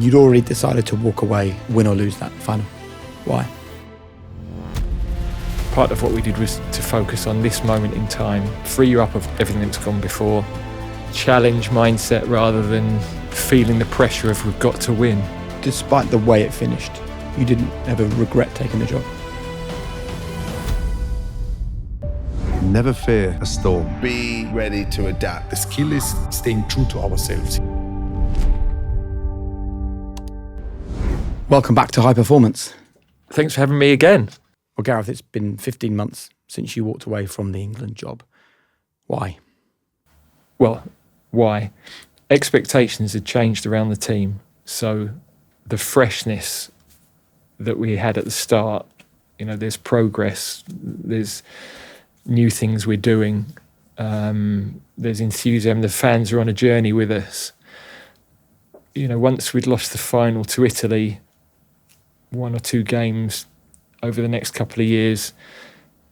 You'd already decided to walk away, win or lose that final. Why? Part of what we did was to focus on this moment in time, free you up of everything that's gone before, challenge mindset rather than feeling the pressure of we've got to win. Despite the way it finished, you didn't ever regret taking the job? Never fear a storm. Be ready to adapt. The skill is staying true to ourselves. Welcome back to High Performance. Thanks for having me again. Well, Gareth, it's been 15 months since you walked away from the England job. Why? Well, why? Expectations had changed around the team. So the freshness that we had at the start, there's progress, there's new things we're doing, there's enthusiasm, the fans are on a journey with us. Once we'd lost the final to Italy, 1 or 2 games over the next couple of years,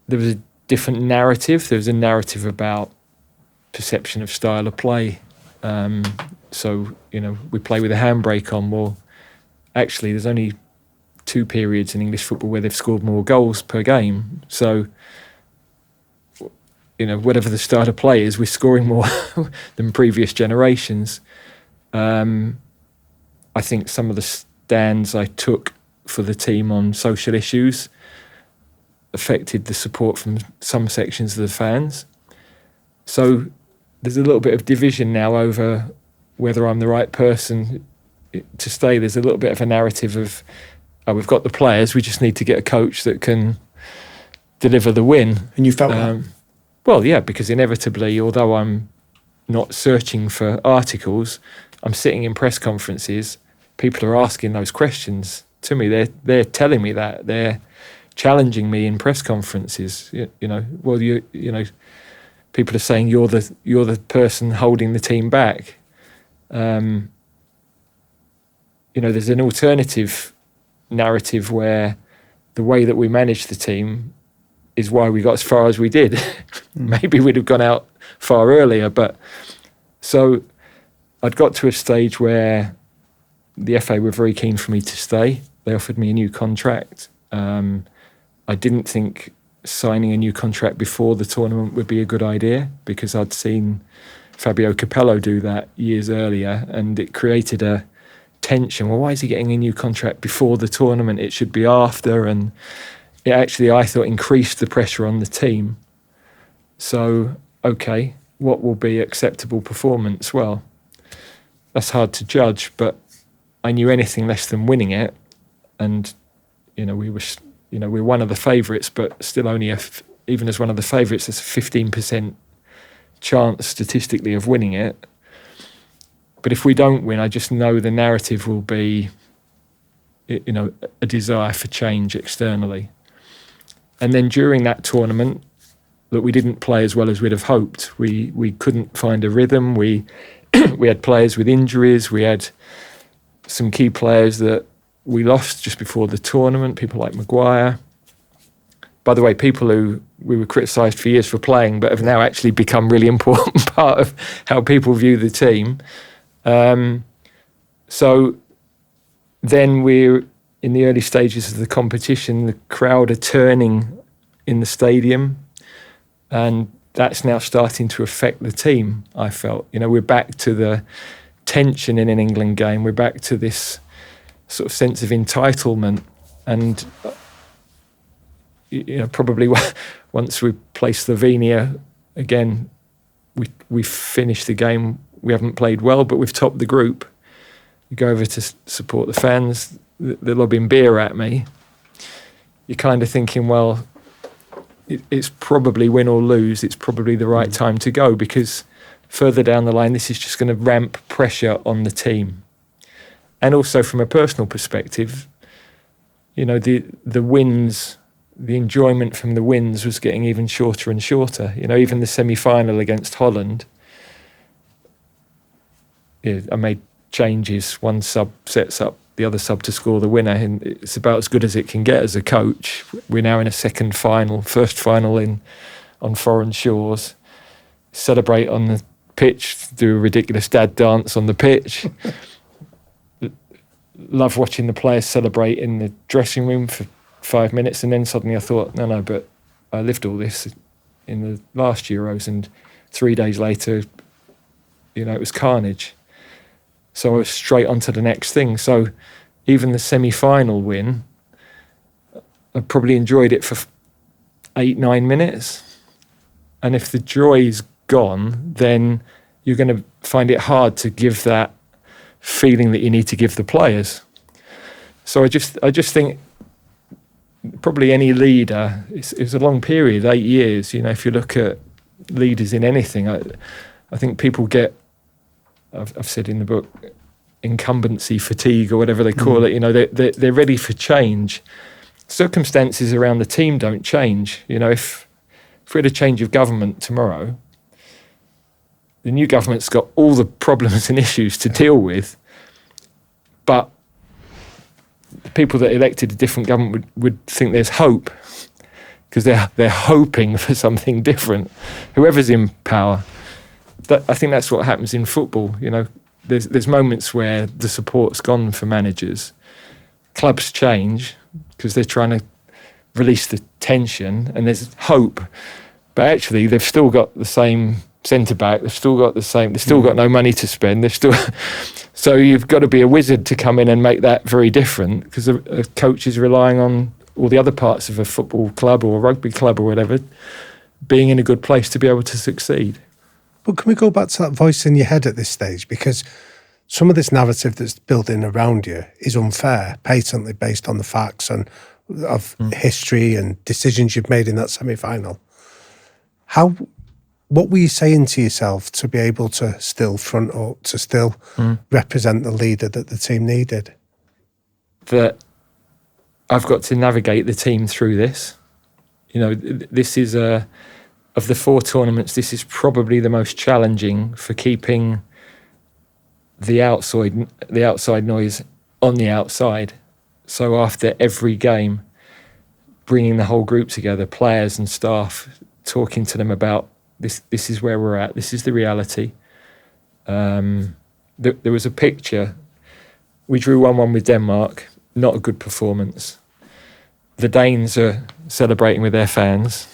there was a different narrative. There was a narrative about perception of style of play. So, we play with a handbrake on. Well, actually, there's only 2 periods in English football where they've scored more goals per game. So, whatever the style of play is, we're scoring more than previous generations. I think some of the stands I took for the team on social issues affected the support from some sections of the fans. So there's a little bit of division now over whether I'm the right person to stay. There's a little bit of a narrative of, we've got the players, we just need to get a coach that can deliver the win. And you felt that? Well, yeah, because inevitably, although I'm not searching for articles, I'm sitting in press conferences, people are asking those questions to me. They're telling me that. They're challenging me in press conferences. People are saying you're the person holding the team back. There's an alternative narrative where the way that we manage the team is why we got as far as we did. Maybe we'd have gone out far earlier, but so I'd got to a stage where the FA were very keen for me to stay. They offered me a new contract. I didn't think signing a new contract before the tournament would be a good idea because I'd seen Fabio Capello do that years earlier, and it created a tension. Well, why is he getting a new contract before the tournament? It should be after. And it actually, I thought, increased the pressure on the team. So, okay, what will be acceptable performance? Well, that's hard to judge, but I knew anything less than winning it, and we're one of the favourites, but still only even as one of the favourites, there's a 15% chance statistically of winning it. But if we don't win, I just know the narrative will be, a desire for change externally. And then during that tournament, look, we didn't play as well as we'd have hoped. We couldn't find a rhythm. We had players with injuries. We had some key players that we lost just before the tournament, people like Maguire. By the way, people who we were criticised for years for playing but have now actually become really important part of how people view the team. So then we're in the early stages of the competition. The crowd are turning in the stadium, and that's now starting to affect the team, I felt. We're back to the tension in an England game. We're back to this sort of sense of entitlement, and probably once we play Slovenia again, we finished the game. We haven't played well, but we've topped the group. You go over to support the fans, they're lobbing beer at me. You're kind of thinking, well, it's probably win or lose. It's probably the right time to go, because further down the line, this is just going to ramp pressure on the team. And also from a personal perspective, the wins, the enjoyment from the wins was getting even shorter and shorter. Even the semi-final against Holland, I made changes. One sub sets up the other sub to score the winner, and it's about as good as it can get as a coach. We're now in a first final on foreign shores. Celebrate on the pitch, do a ridiculous dad dance on the pitch. love watching the players celebrate in the dressing room for 5 minutes, and then suddenly I thought, no, but I lived all this in the last Euros, and 3 days later, it was carnage. So I was straight on to the next thing. So even the semi-final win, I probably enjoyed it for 8-9 minutes. And if the joy is gone, then you're going to find it hard to give that feeling that you need to give the players. So I just think probably any leader, it's a long period, 8 years. If you look at leaders in anything, I think people get, I've said in the book, incumbency fatigue or whatever they call it. They're ready for change. Circumstances around the team don't change. If we had a change of government tomorrow, the new government's got all the problems and issues to deal with, but the people that elected a different government would think there's hope, because they're hoping for something different, whoever's in power. I think that's what happens in football. There's moments where the support's gone for managers. Clubs change because they're trying to release the tension, and there's hope. But actually, they've still got the same centre-back. They've still got no money to spend. So you've got to be a wizard to come in and make that very different, because a coach is relying on all the other parts of a football club or a rugby club or whatever being in a good place to be able to succeed. But can we go back to that voice in your head at this stage? Because some of this narrative that's building around you is unfair, patently based on the facts and of history and decisions you've made in that semi-final. What were you saying to yourself to be able to still front up, to still represent the leader that the team needed? That I've got to navigate the team through this. This is of the 4 tournaments, this is probably the most challenging for keeping the outside noise on the outside. So after every game, bringing the whole group together, players and staff, talking to them about this is where we're at, this is the reality. There was a picture. We drew 1-1 with Denmark, not a good performance. The Danes are celebrating with their fans.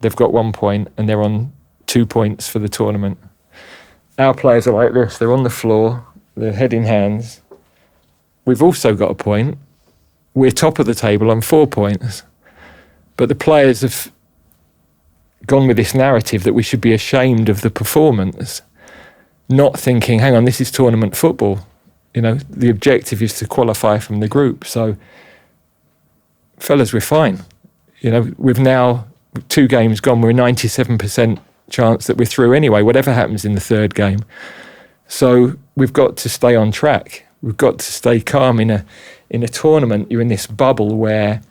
They've got 1 point and they're on 2 points for the tournament. Our players are like this. They're on the floor. They're head in hands. We've also got a point. We're top of the table on 4 points. But the players have gone with this narrative that we should be ashamed of the performance, not thinking, hang on, this is tournament football. The objective is to qualify from the group. So, fellas, we're fine. We've now 2 games gone, we're a 97% chance that we're through anyway, whatever happens in the 3rd game. So we've got to stay on track. We've got to stay calm in a tournament. You're in this bubble where...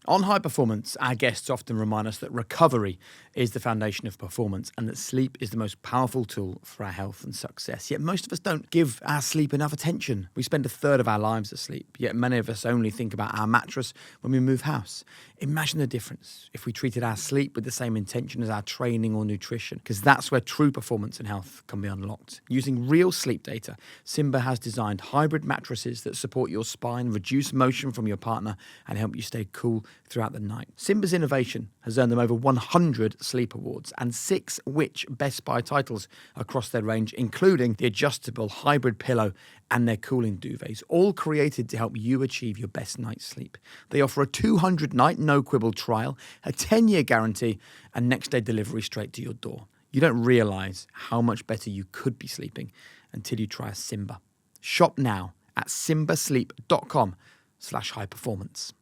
On High Performance, our guests often remind us that recovery is the foundation of performance and that sleep is the most powerful tool for our health and success. Yet most of us don't give our sleep enough attention. We spend a third of our lives asleep, yet many of us only think about our mattress when we move house. Imagine the difference if we treated our sleep with the same intention as our training or nutrition, because that's where true performance and health can be unlocked. Using real sleep data, Simba has designed hybrid mattresses that support your spine, reduce motion from your partner, and help you stay cool throughout the night. Simba's innovation has earned them over 100 sleep awards and 6 Which Best Buy titles across their range, including the adjustable hybrid pillow and their cooling duvets, all created to help you achieve your best night's sleep. They offer a 200-night no-quibble trial, a 10-year guarantee, and next-day delivery straight to your door. You don't realise how much better you could be sleeping until you try a Simba. Shop now at simbasleep.com/high-performance.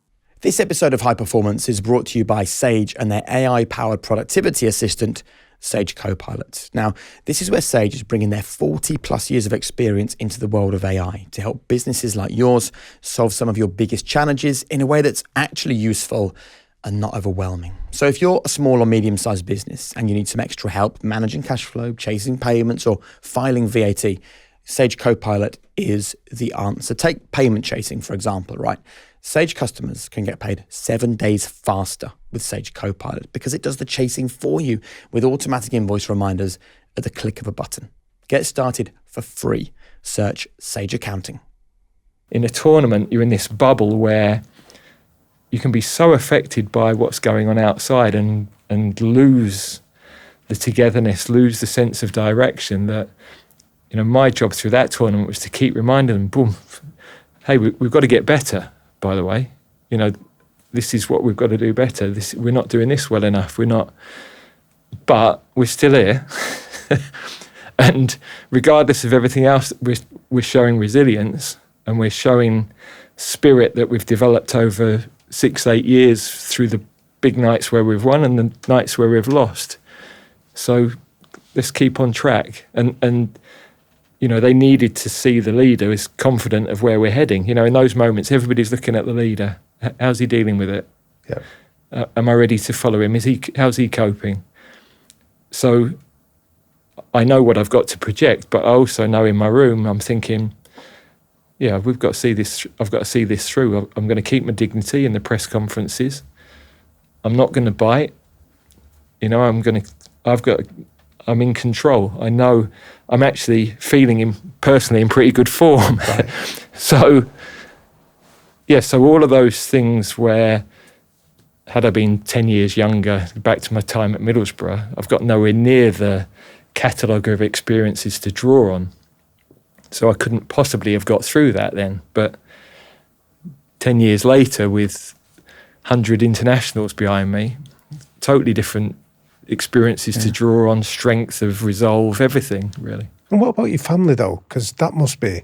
This episode of High Performance is brought to you by Sage and their AI-powered productivity assistant, Sage Copilot. Now, this is where Sage is bringing their 40-plus years of experience into the world of AI to help businesses like yours solve some of your biggest challenges in a way that's actually useful and not overwhelming. So if you're a small or medium-sized business and you need some extra help managing cash flow, chasing payments, or filing VAT, Sage Copilot is the answer. Take payment chasing, for example, right? Sage customers can get paid 7 days faster with Sage Copilot because it does the chasing for you with automatic invoice reminders at the click of a button. Get started for free. Search Sage Accounting. In a tournament, you're in this bubble where you can be so affected by what's going on outside and lose the togetherness, lose the sense of direction that, my job through that tournament was to keep reminding them, boom, hey, we've got to get better, by the way. This is what we've got to do better. We're not doing this well enough. But we're still here. And regardless of everything else, we're showing resilience and we're showing spirit that we've developed over 6-8 years through the big nights where we've won and the nights where we've lost. So let's keep on track. And they needed to see the leader as confident of where we're heading. In those moments, everybody's looking at the leader. How's he dealing with it? Yeah. Am I ready to follow him? How's he coping? So I know what I've got to project, but I also know in my room, I'm thinking, yeah, we've got to see this. I've got to see this through. I'm going to keep my dignity in the press conferences. I'm not going to bite. I'm in control. I know I'm actually feeling personally in pretty good form. Right. So all of those things where, had I been 10 years younger, back to my time at Middlesbrough, I've got nowhere near the catalogue of experiences to draw on. So I couldn't possibly have got through that then. But 10 years later, with 100 internationals behind me, totally different experiences to draw on, strength of resolve, everything, really. And what about your family, though? Because that must be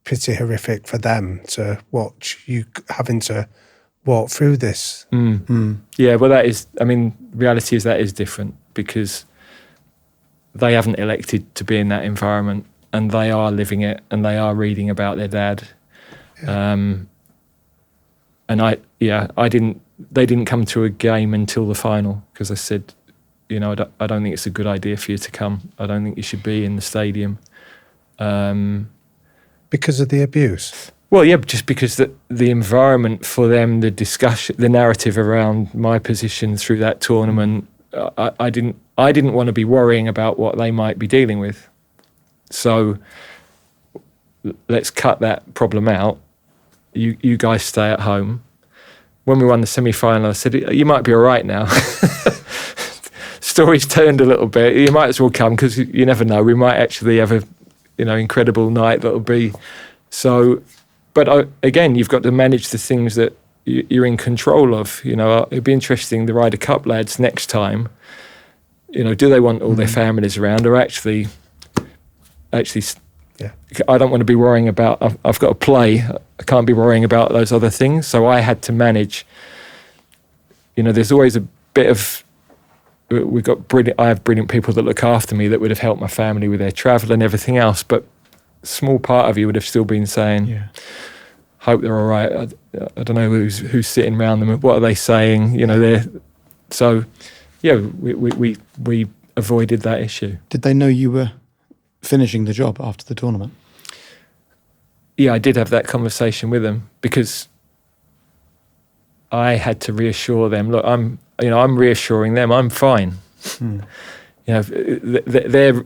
pretty horrific for them to watch you having to walk through this. Yeah, well, reality is that is different because they haven't elected to be in that environment and they are living it and they are reading about their dad. Yeah. They didn't come to a game until the final because I said, I don't think it's a good idea for you to come. I don't think you should be in the stadium. Because of the abuse? Well, yeah, just because the environment for them, the discussion, the narrative around my position through that tournament, I didn't want to be worrying about what they might be dealing with. So let's cut that problem out. You guys stay at home. When we won the semi-final, I said, you might be all right now. Story's turned a little bit. You might as well come because you never know. We might actually have a incredible night that'll be so. But again, you've got to manage the things that you're in control of. It'd be interesting, the Ryder Cup lads next time, do they want all their families around or actually, yeah. I don't want to be worrying about, I've got to play. I can't be worrying about those other things. So I had to manage, there's always a bit of, I have brilliant people that look after me that would have helped my family with their travel and everything else. But a small part of you would have still been saying, hope they're all right. I don't know who's sitting around them. What are they saying? We avoided that issue. Did they know you were finishing the job after the tournament? Yeah, I did have that conversation with them because I had to reassure them. Look, I'm reassuring them. I'm fine. They're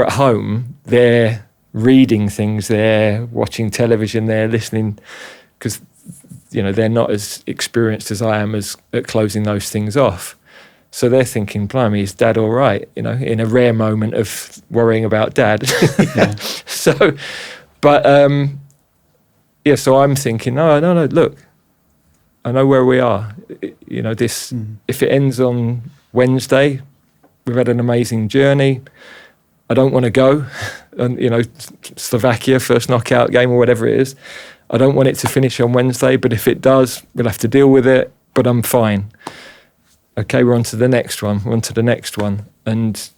at home. They're reading things. They're watching television. They're listening because they're not as experienced as I am at closing those things off. So they're thinking, blimey, is dad all right? In a rare moment of worrying about dad. So I'm thinking, no, look, I know where we are. If it ends on Wednesday, we've had an amazing journey. I don't want to go. And, Slovakia, first knockout game or whatever it is. I don't want it to finish on Wednesday, but if it does, we'll have to deal with it, but I'm fine. Okay, we're on to the next one. And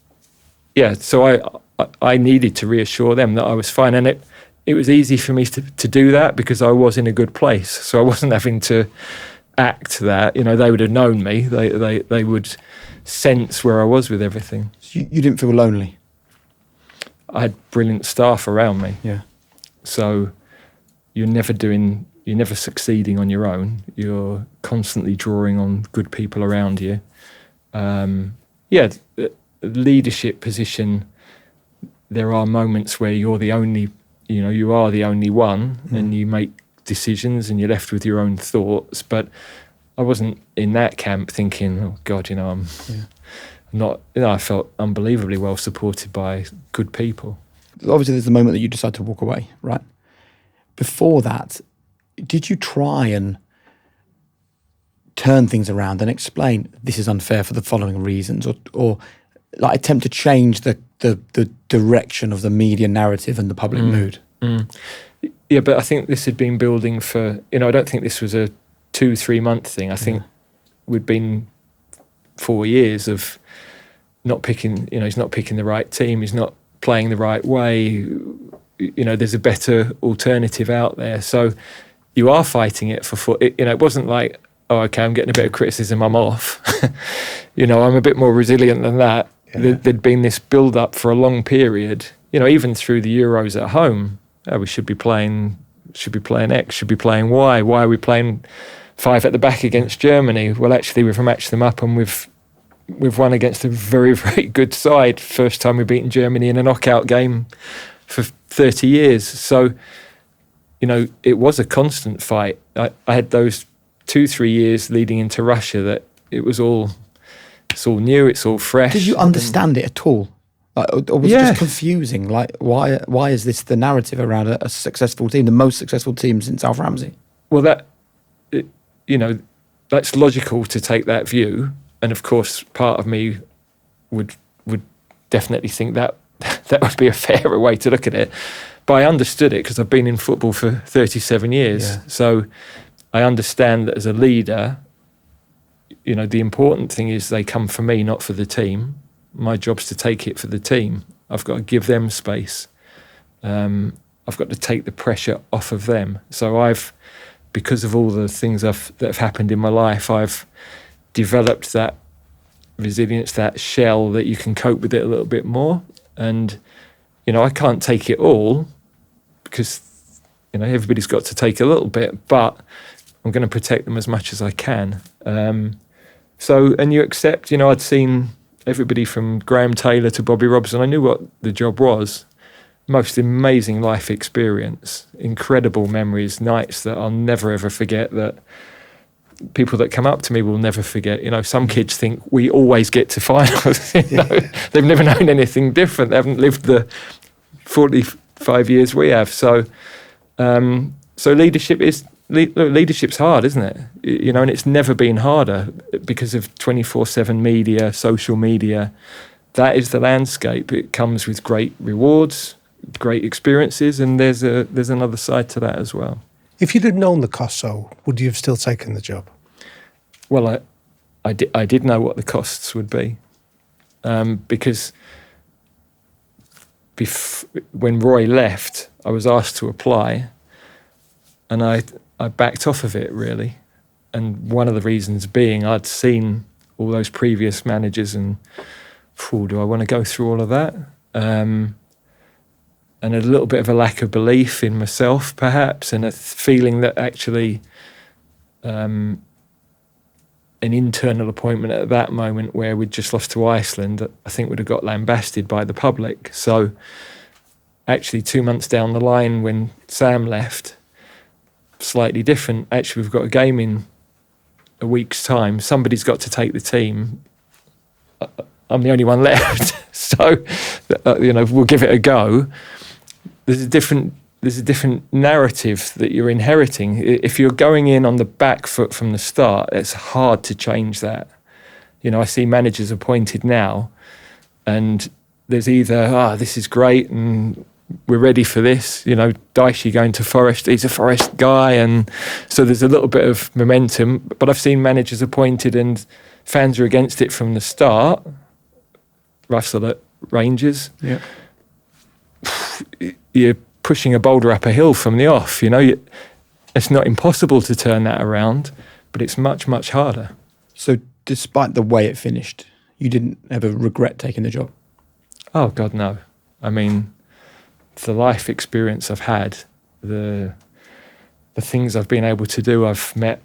so I needed to reassure them that I was fine. And it was easy for me to do that because I was in a good place. So I wasn't having to act that. They would have known me. They would sense where I was with everything. You didn't feel lonely? I had brilliant staff around me. Yeah. So you're never succeeding on your own. You're constantly drawing on good people around you. Leadership position, there are moments where you're the only you are the only one, and you make decisions, and you're left with your own thoughts. But I wasn't in that camp thinking, oh God, I'm not. I felt unbelievably well supported by good people. Obviously, there's the moment that you decide to walk away, right? Before that, did you try and turn things around and explain this is unfair for the following reasons, or like attempt to change the direction of the media narrative and the public mood? Yeah, but I think this had been building for, I don't think this was a 2-3 month thing. I think we'd been 4 years of not picking, he's not picking the right team, he's not playing the right way, there's a better alternative out there. So you are fighting it for, it wasn't like, oh, okay, I'm getting a bit of criticism, I'm off. I'm a bit more resilient than that. Yeah. There'd been this build-up for a long period, even through the Euros at home. We should be playing X, should be playing Y. Why are we playing 5 at the back against Germany? Well, actually, we've matched them up and we've won against a very, very good side. First time we've beaten Germany in a knockout game for 30 years. So, it was a constant fight. I had those 2-3 years leading into Russia that it's all new, it's all fresh. Did you understand it at all? Or was it just confusing? Like, why is this the narrative around a successful team, the most successful team since Alf Ramsey? Well, that's logical to take that view, and of course, part of me would definitely think that would be a fairer way to look at it. But I understood it because I've been in football for 37 years, so I understand that as a leader, the important thing is they come for me, not for the team. My job's to take it for the team. I've got to give them space. I've got to take the pressure off of them. So because of all the things that have happened in my life, I've developed that resilience, that shell that you can cope with it a little bit more. And, I can't take it all because, everybody's got to take a little bit, but I'm going to protect them as much as I can. And you accept, I'd seen everybody from Graham Taylor to Bobby Robson. I knew what the job was. Most amazing life experience, incredible memories, nights that I'll never ever forget, that people that come up to me will never forget. Some kids think we always get to finals. They've never known anything different. They haven't lived the 45 years we have. So leadership's hard, isn't it? And it's never been harder because of 24/7 media, social media. That is the landscape. It comes with great rewards, great experiences, and there's another side to that as well. If you'd have known the costs, would you have still taken the job? Well, I did know what the costs would be, because when Roy left, I was asked to apply, and I backed off of it, really. And one of the reasons being I'd seen all those previous managers and, do I want to go through all of that? And a little bit of a lack of belief in myself, perhaps, and a feeling that actually an internal appointment at that moment where we'd just lost to Iceland, I think would have got lambasted by the public. So actually 2 months down the line when Sam left, slightly different. Actually, we've got a game in a week's time. Somebody's got to take the team. I'm the only one left. So, we'll give it a go. There's a different narrative that you're inheriting. If you're going in on the back foot from the start, it's hard to change that. I see managers appointed now, and there's either, this is great and we're ready for this. Dicey going to Forest, he's a Forest guy, and so there's a little bit of momentum. But I've seen managers appointed and fans are against it from the start. Russell at Rangers. Yeah. You're pushing a boulder up a hill from the off. It's not impossible to turn that around, but it's much, much harder. So despite the way it finished, you didn't ever regret taking the job? Oh, God, no. I mean, the life experience I've had, the things I've been able to do, I've met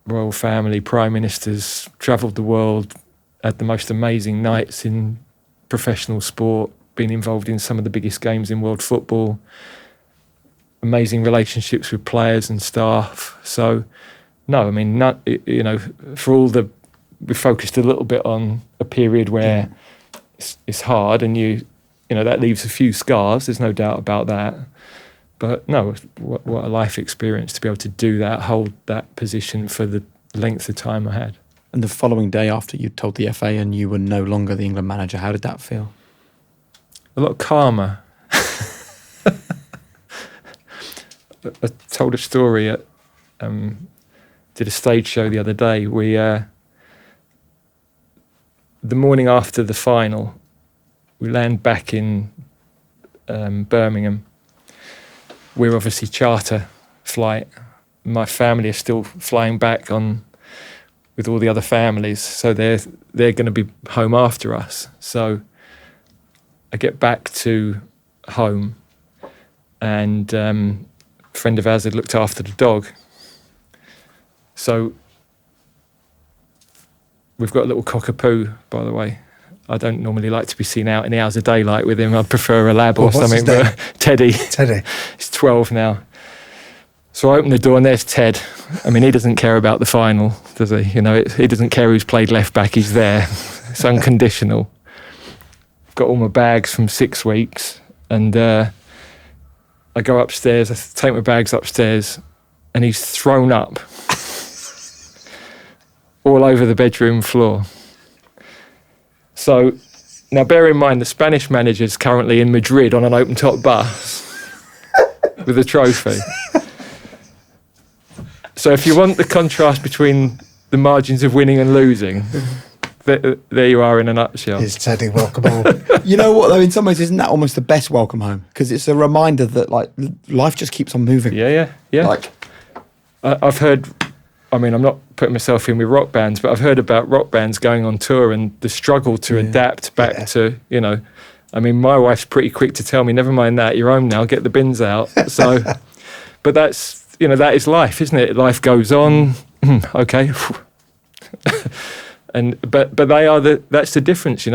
royal family, prime ministers, travelled the world, had the most amazing nights in professional sport, been involved in some of the biggest games in world football, amazing relationships with players and staff. So, no, I mean, we focused a little bit on a period where it's hard, and that leaves a few scars. There's no doubt about that. But no, what a life experience to be able to do that, hold that position for the length of time I had. And the following day after you told the FA and you were no longer the England manager, how did that feel? A lot calmer. I told a story at, did a stage show the other day. We, the morning after the final, we land back in Birmingham. We're obviously charter flight. My family are still flying back on with all the other families, so they're going to be home after us. So I get back to home, and a friend of ours had looked after the dog. So we've got a little cockapoo, by the way. I don't normally like to be seen out in the hours of daylight with him. I prefer a lab or something. But Teddy. He's 12 now. So I open the door and there's Ted. I mean, he doesn't care about the final, does he? He doesn't care who's played left back. He's there. It's unconditional. I've got all my bags from 6 weeks, and I go upstairs. I take my bags upstairs, and he's thrown up all over the bedroom floor. So now bear in mind the Spanish manager's currently in Madrid on an open-top bus with a trophy. So if you want the contrast between the margins of winning and losing, there you are in a nutshell. Here's Teddy, welcome home. You know what, though, in some ways, isn't that almost the best welcome home? Because it's a reminder that, life just keeps on moving. Yeah. I've heard, I mean, I'm not putting myself in with rock bands, but I've heard about rock bands going on tour and the struggle to adapt back to, I mean, my wife's pretty quick to tell me, never mind that, you're home now, get the bins out. So, but that's, that is life, isn't it? Life goes on. Okay. But they are that's the difference,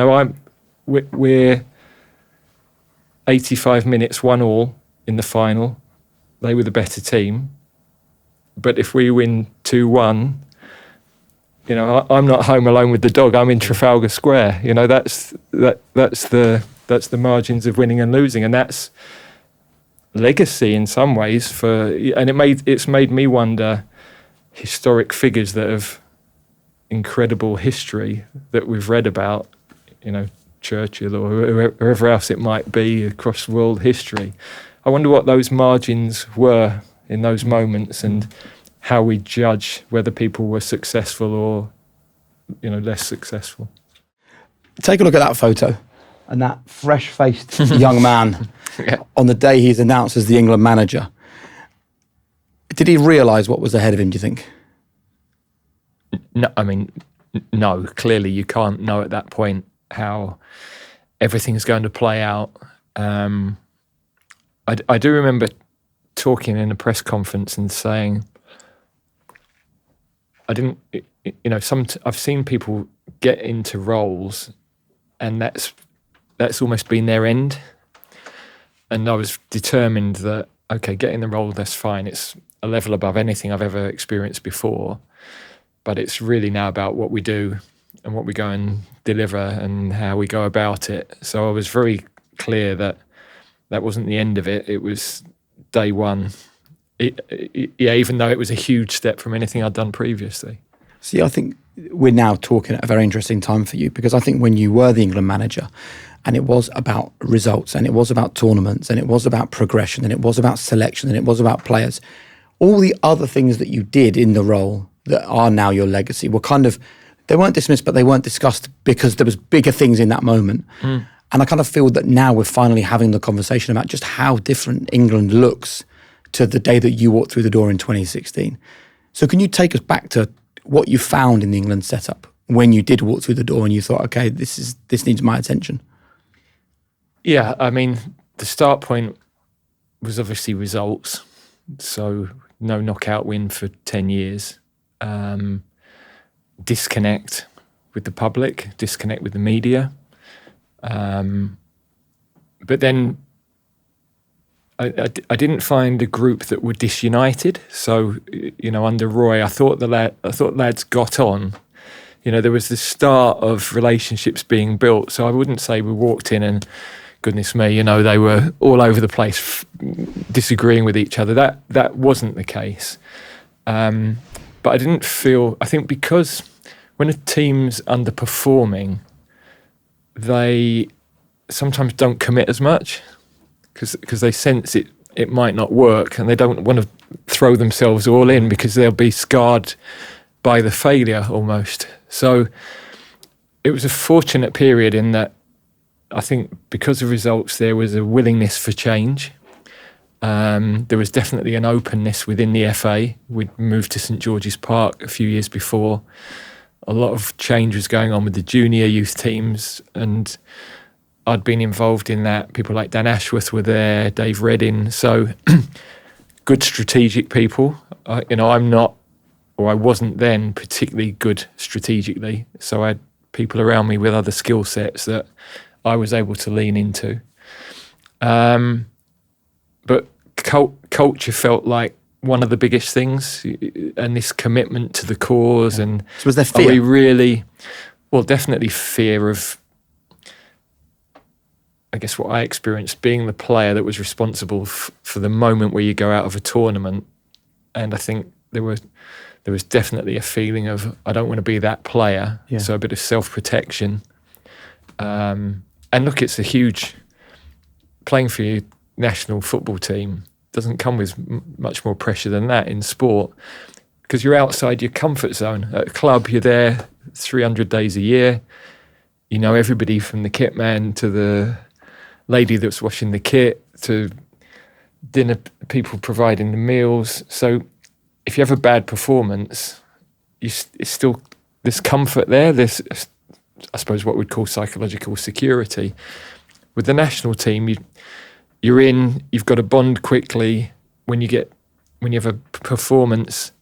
we're 85 minutes 1-1 in the final. They were the better team. But if we win 2-1, I'm not home alone with the dog. I'm in Trafalgar Square. That's the margins of winning and losing, and that's legacy in some ways. It's made me wonder historic figures that have incredible history that we've read about, Churchill or whoever else it might be across world history. I wonder what those margins were in those moments and how we judge whether people were successful or, less successful. Take a look at that photo and that fresh-faced young man on the day he's announced as the England manager. Did he realise what was ahead of him, do you think? No, I mean, no. Clearly, you can't know at that point how everything's going to play out. I do remember talking in a press conference and saying, I've seen people get into roles, and that's almost been their end. And I was determined that, okay, getting the role, that's fine. It's a level above anything I've ever experienced before. But it's really now about what we do and what we go and deliver and how we go about it. So I was very clear that wasn't the end of it. It was day one. Even though it was a huge step from anything I'd done previously. See, I think we're now talking at a very interesting time for you, because I think when you were the England manager and it was about results and it was about tournaments and it was about progression and it was about selection and it was about players, all the other things that you did in the role that are now your legacy were they weren't dismissed, but they weren't discussed because there was bigger things in that moment. And I kind of feel that now we're finally having the conversation about just how different England looks to the day that you walked through the door in 2016. So can you take us back to what you found in the England setup when you did walk through the door and you thought, okay, this needs my attention? Yeah, I mean, the start point was obviously results. So no knockout win for 10 years. Disconnect with the public, disconnect with the media. but then I didn't find a group that were disunited. So, under Roy, I thought lads got on. There was the start of relationships being built. So I wouldn't say we walked in and, goodness me, they were all over the place disagreeing with each other. That wasn't the case. But I think because when a team's underperforming, they sometimes don't commit as much because they sense it might not work, and they don't want to throw themselves all in because they'll be scarred by the failure almost. So it was a fortunate period in that I think because of results there was a willingness for change. There was definitely an openness within the FA. We'd moved to St George's Park a few years before. A lot of change was going on with the junior youth teams, and I'd been involved in that. People like Dan Ashworth were there, Dave Redding. So good strategic people. I'm not, or I wasn't then particularly good strategically. So I had people around me with other skill sets that I was able to lean into. But culture felt like one of the biggest things, and this commitment to the cause. And so was there fear? Are we really? Well, definitely fear of, I guess, what I experienced being the player that was responsible for the moment where you go out of a tournament. And I think there was definitely a feeling of, I don't want to be that player. Yeah. So a bit of self-protection. And look, it's a huge, playing for your national football team doesn't come with much more pressure than that in sport, because you're outside your comfort zone. At a club, you're there 300 days a year. You know everybody from the kit man to the lady that's washing the kit to dinner people providing the meals. So if you have a bad performance, it's still this comfort there, this, I suppose, what we'd call psychological security. With the national team, you've got to bond quickly. When you have a performance,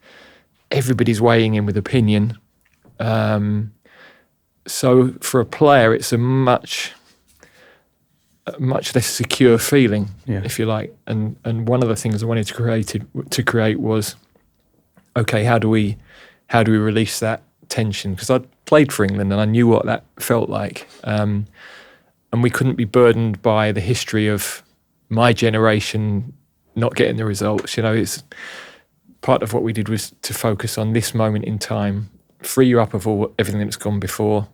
everybody's weighing in with opinion. So for a player, it's a much less secure feeling, if you like. And one of the things I wanted to create was, okay, how do we release that tension? Because I'd played for England and I knew what that felt like. And we couldn't be burdened by the history of my generation not getting the results. It's part of what we did was to focus on this moment in time, free you up of everything that's gone before,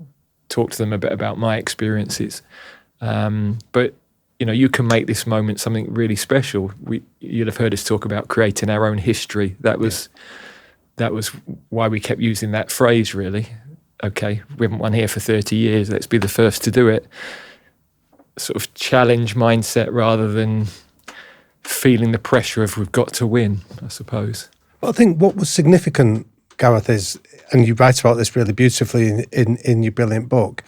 talk to them a bit about my experiences. But you can make this moment something really special. You'll have heard us talk about creating our own history. That was why we kept using that phrase, really. Okay, we haven't won here for 30 years. Let's be the first to do it. Sort of challenge mindset rather than feeling the pressure of we've got to win, I suppose. Well, I think what was significant, Gareth, is, and you write about this really beautifully in your brilliant book,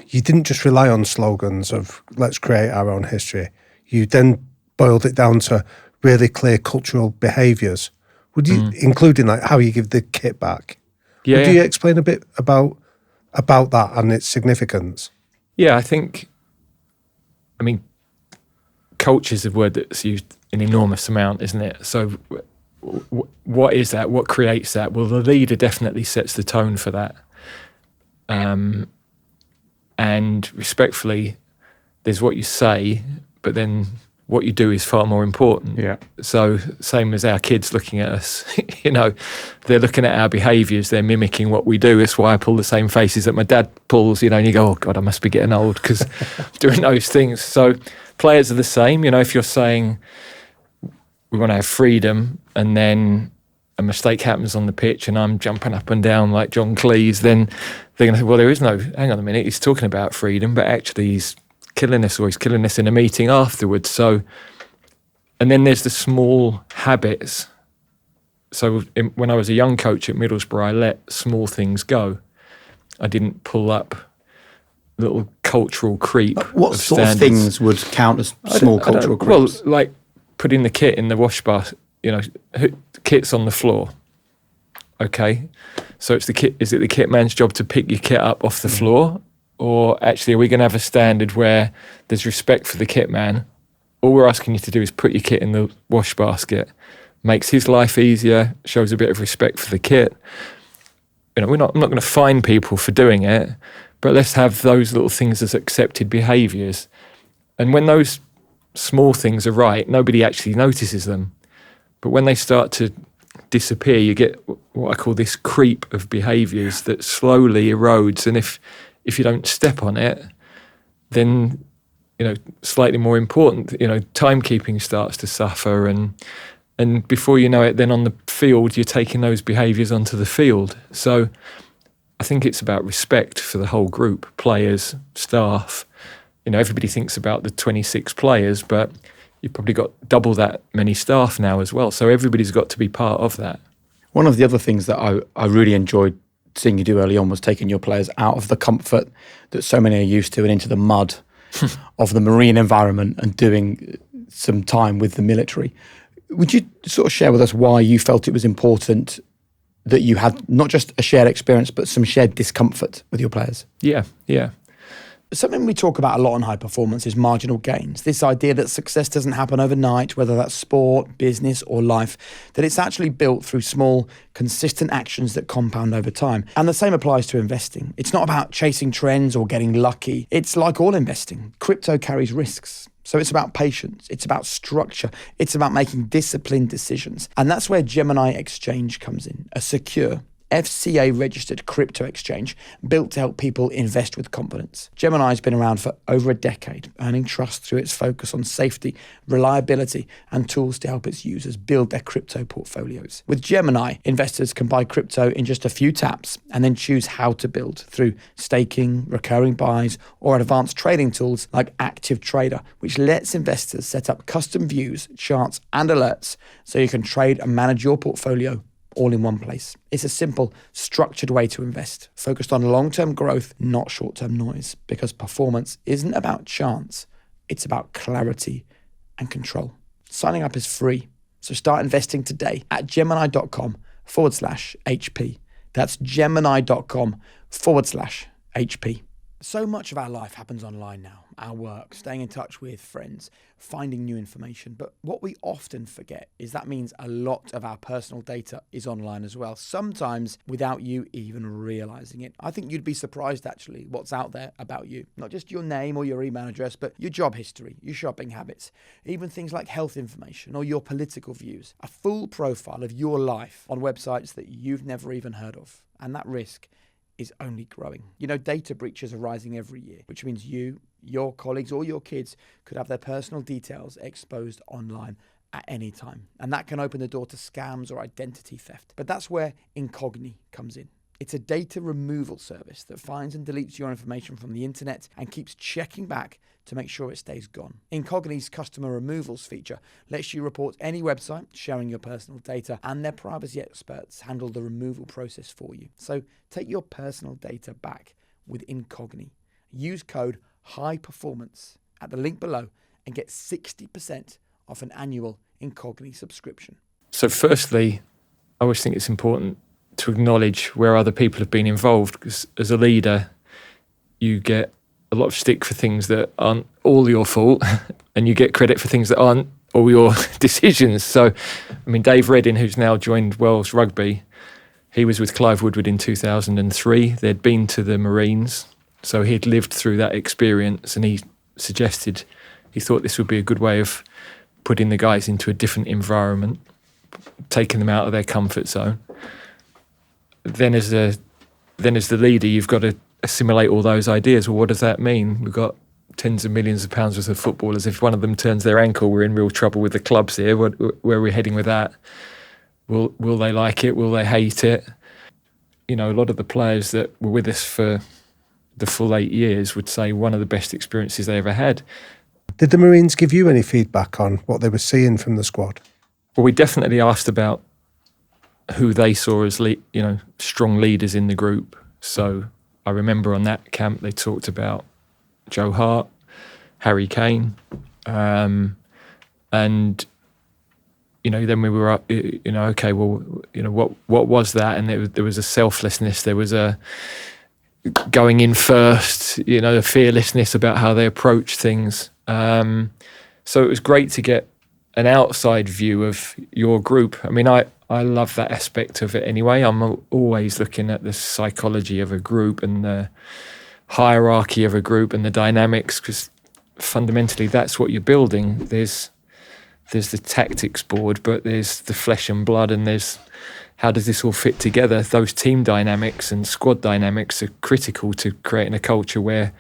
you didn't just rely on slogans of let's create our own history. You then boiled it down to really clear cultural behaviours. Would you, including like how you give the kit back? Yeah. Would you explain a bit about that and its significance? Yeah, I mean, culture is a word that's used an enormous amount, isn't it? So what is that? What creates that? Well, the leader definitely sets the tone for that. And respectfully, there's what you say, but then what you do is far more important. Yeah. So same as our kids looking at us, they're looking at our behaviours, they're mimicking what we do. It's why I pull the same faces that my dad pulls, and you go, oh God, I must be getting old because doing those things. So players are the same. If you're saying we want to have freedom and then a mistake happens on the pitch and I'm jumping up and down like John Cleese, then they're going to say, well, there is no, hang on a minute, he's talking about freedom, but actually he's killing us, or he's killing us in a meeting afterwards. So, and then there's the small habits. So when I was a young coach at Middlesbrough, I let small things go. I didn't pull up little cultural creep. What sort of things would count as small cultural creeps? Well, like putting the kit in the wash bath, kit's on the floor. Okay, so is it the kit man's job to pick your kit up off the floor, Or actually, are we going to have a standard where there's respect for the kit man? All we're asking you to do is put your kit in the wash basket. Makes his life easier, shows a bit of respect for the kit. I'm not going to fine people for doing it, but let's have those little things as accepted behaviours. And when those small things are right, nobody actually notices them. But when they start to disappear, you get what I call this creep of behaviours that slowly erodes. And if you don't step on it, then, slightly more important, timekeeping starts to suffer. And before you know it, then on the field, you're taking those behaviours onto the field. So I think it's about respect for the whole group, players, staff. Everybody thinks about the 26 players, but you've probably got double that many staff now as well. So everybody's got to be part of that. One of the other things that I really enjoyed seeing you do early on was taking your players out of the comfort that so many are used to and into the mud of the marine environment and doing some time with the military. Would you sort of share with us why you felt it was important that you had not just a shared experience, but some shared discomfort with your players? Yeah. Something we talk about a lot on high performance is marginal gains. This idea that success doesn't happen overnight, whether that's sport, business or life, that it's actually built through small, consistent actions that compound over time. And the same applies to investing. It's not about chasing trends or getting lucky. It's like all investing. Crypto carries risks. So it's about patience, it's about structure, it's about making disciplined decisions. And that's where Gemini Exchange comes in, a secure, FCA-registered crypto exchange built to help people invest with confidence. Gemini's been around for over a decade, earning trust through its focus on safety, reliability, and tools to help its users build their crypto portfolios. With Gemini, investors can buy crypto in just a few taps and then choose how to build through staking, recurring buys, or advanced trading tools like Active Trader, which lets investors set up custom views, charts, and alerts so you can trade and manage your portfolio all in one place. It's a simple, structured way to invest, focused on long-term growth, not short-term noise, because performance isn't about chance, it's about clarity and control. Signing up is free, so start investing today at gemini.com/HP. That's gemini.com/HP. So much of our life happens online now. Our work, staying in touch with friends, finding new information. But what we often forget is that means a lot of our personal data is online as well, sometimes without you even realizing it. I think you'd be surprised actually what's out there about you. Not just your name or your email address, but your job history, your shopping habits, even things like health information or your political views. A full profile of your life on websites that you've never even heard of. And that risk is only growing. Data breaches are rising every year, which means you, your colleagues, or your kids could have their personal details exposed online at any time. And that can open the door to scams or identity theft. But that's where Incogni comes in. It's a data removal service that finds and deletes your information from the internet and keeps checking back to make sure it stays gone. Incogni's customer removals feature lets you report any website sharing your personal data, and their privacy experts handle the removal process for you. So take your personal data back with Incogni. Use code HIGHPERFORMANCE at the link below and get 60% off an annual Incogni subscription. So firstly, I always think it's important to acknowledge where other people have been involved, because as a leader, you get a lot of stick for things that aren't all your fault, and you get credit for things that aren't all your decisions. So, Dave Redding, who's now joined Wales Rugby, he was with Clive Woodward in 2003. They'd been to the Marines, so he'd lived through that experience, and he suggested, he thought this would be a good way of putting the guys into a different environment, taking them out of their comfort zone. Then as the leader, you've got to assimilate all those ideas. Well, what does that mean? We've got tens of millions of pounds worth of footballers. If one of them turns their ankle, we're in real trouble with the clubs here. Where are we heading with that? Will they like it? Will they hate it? A lot of the players that were with us for the full 8 years would say one of the best experiences they ever had. Did the Marines give you any feedback on what they were seeing from the squad? Well, we definitely asked about who they saw as strong leaders in the group. So I remember on that camp they talked about Joe Hart, Harry Kane, and then we were up. Okay, well, what was that? And there was a selflessness. There was a going in first, the fearlessness about how they approach things. So it was great to get an outside view of your group. I mean, I love that aspect of it anyway. I'm always looking at the psychology of a group and the hierarchy of a group and the dynamics, because fundamentally that's what you're building. There's the tactics board, but there's the flesh and blood, and there's how does this all fit together. Those team dynamics and squad dynamics are critical to creating a culture where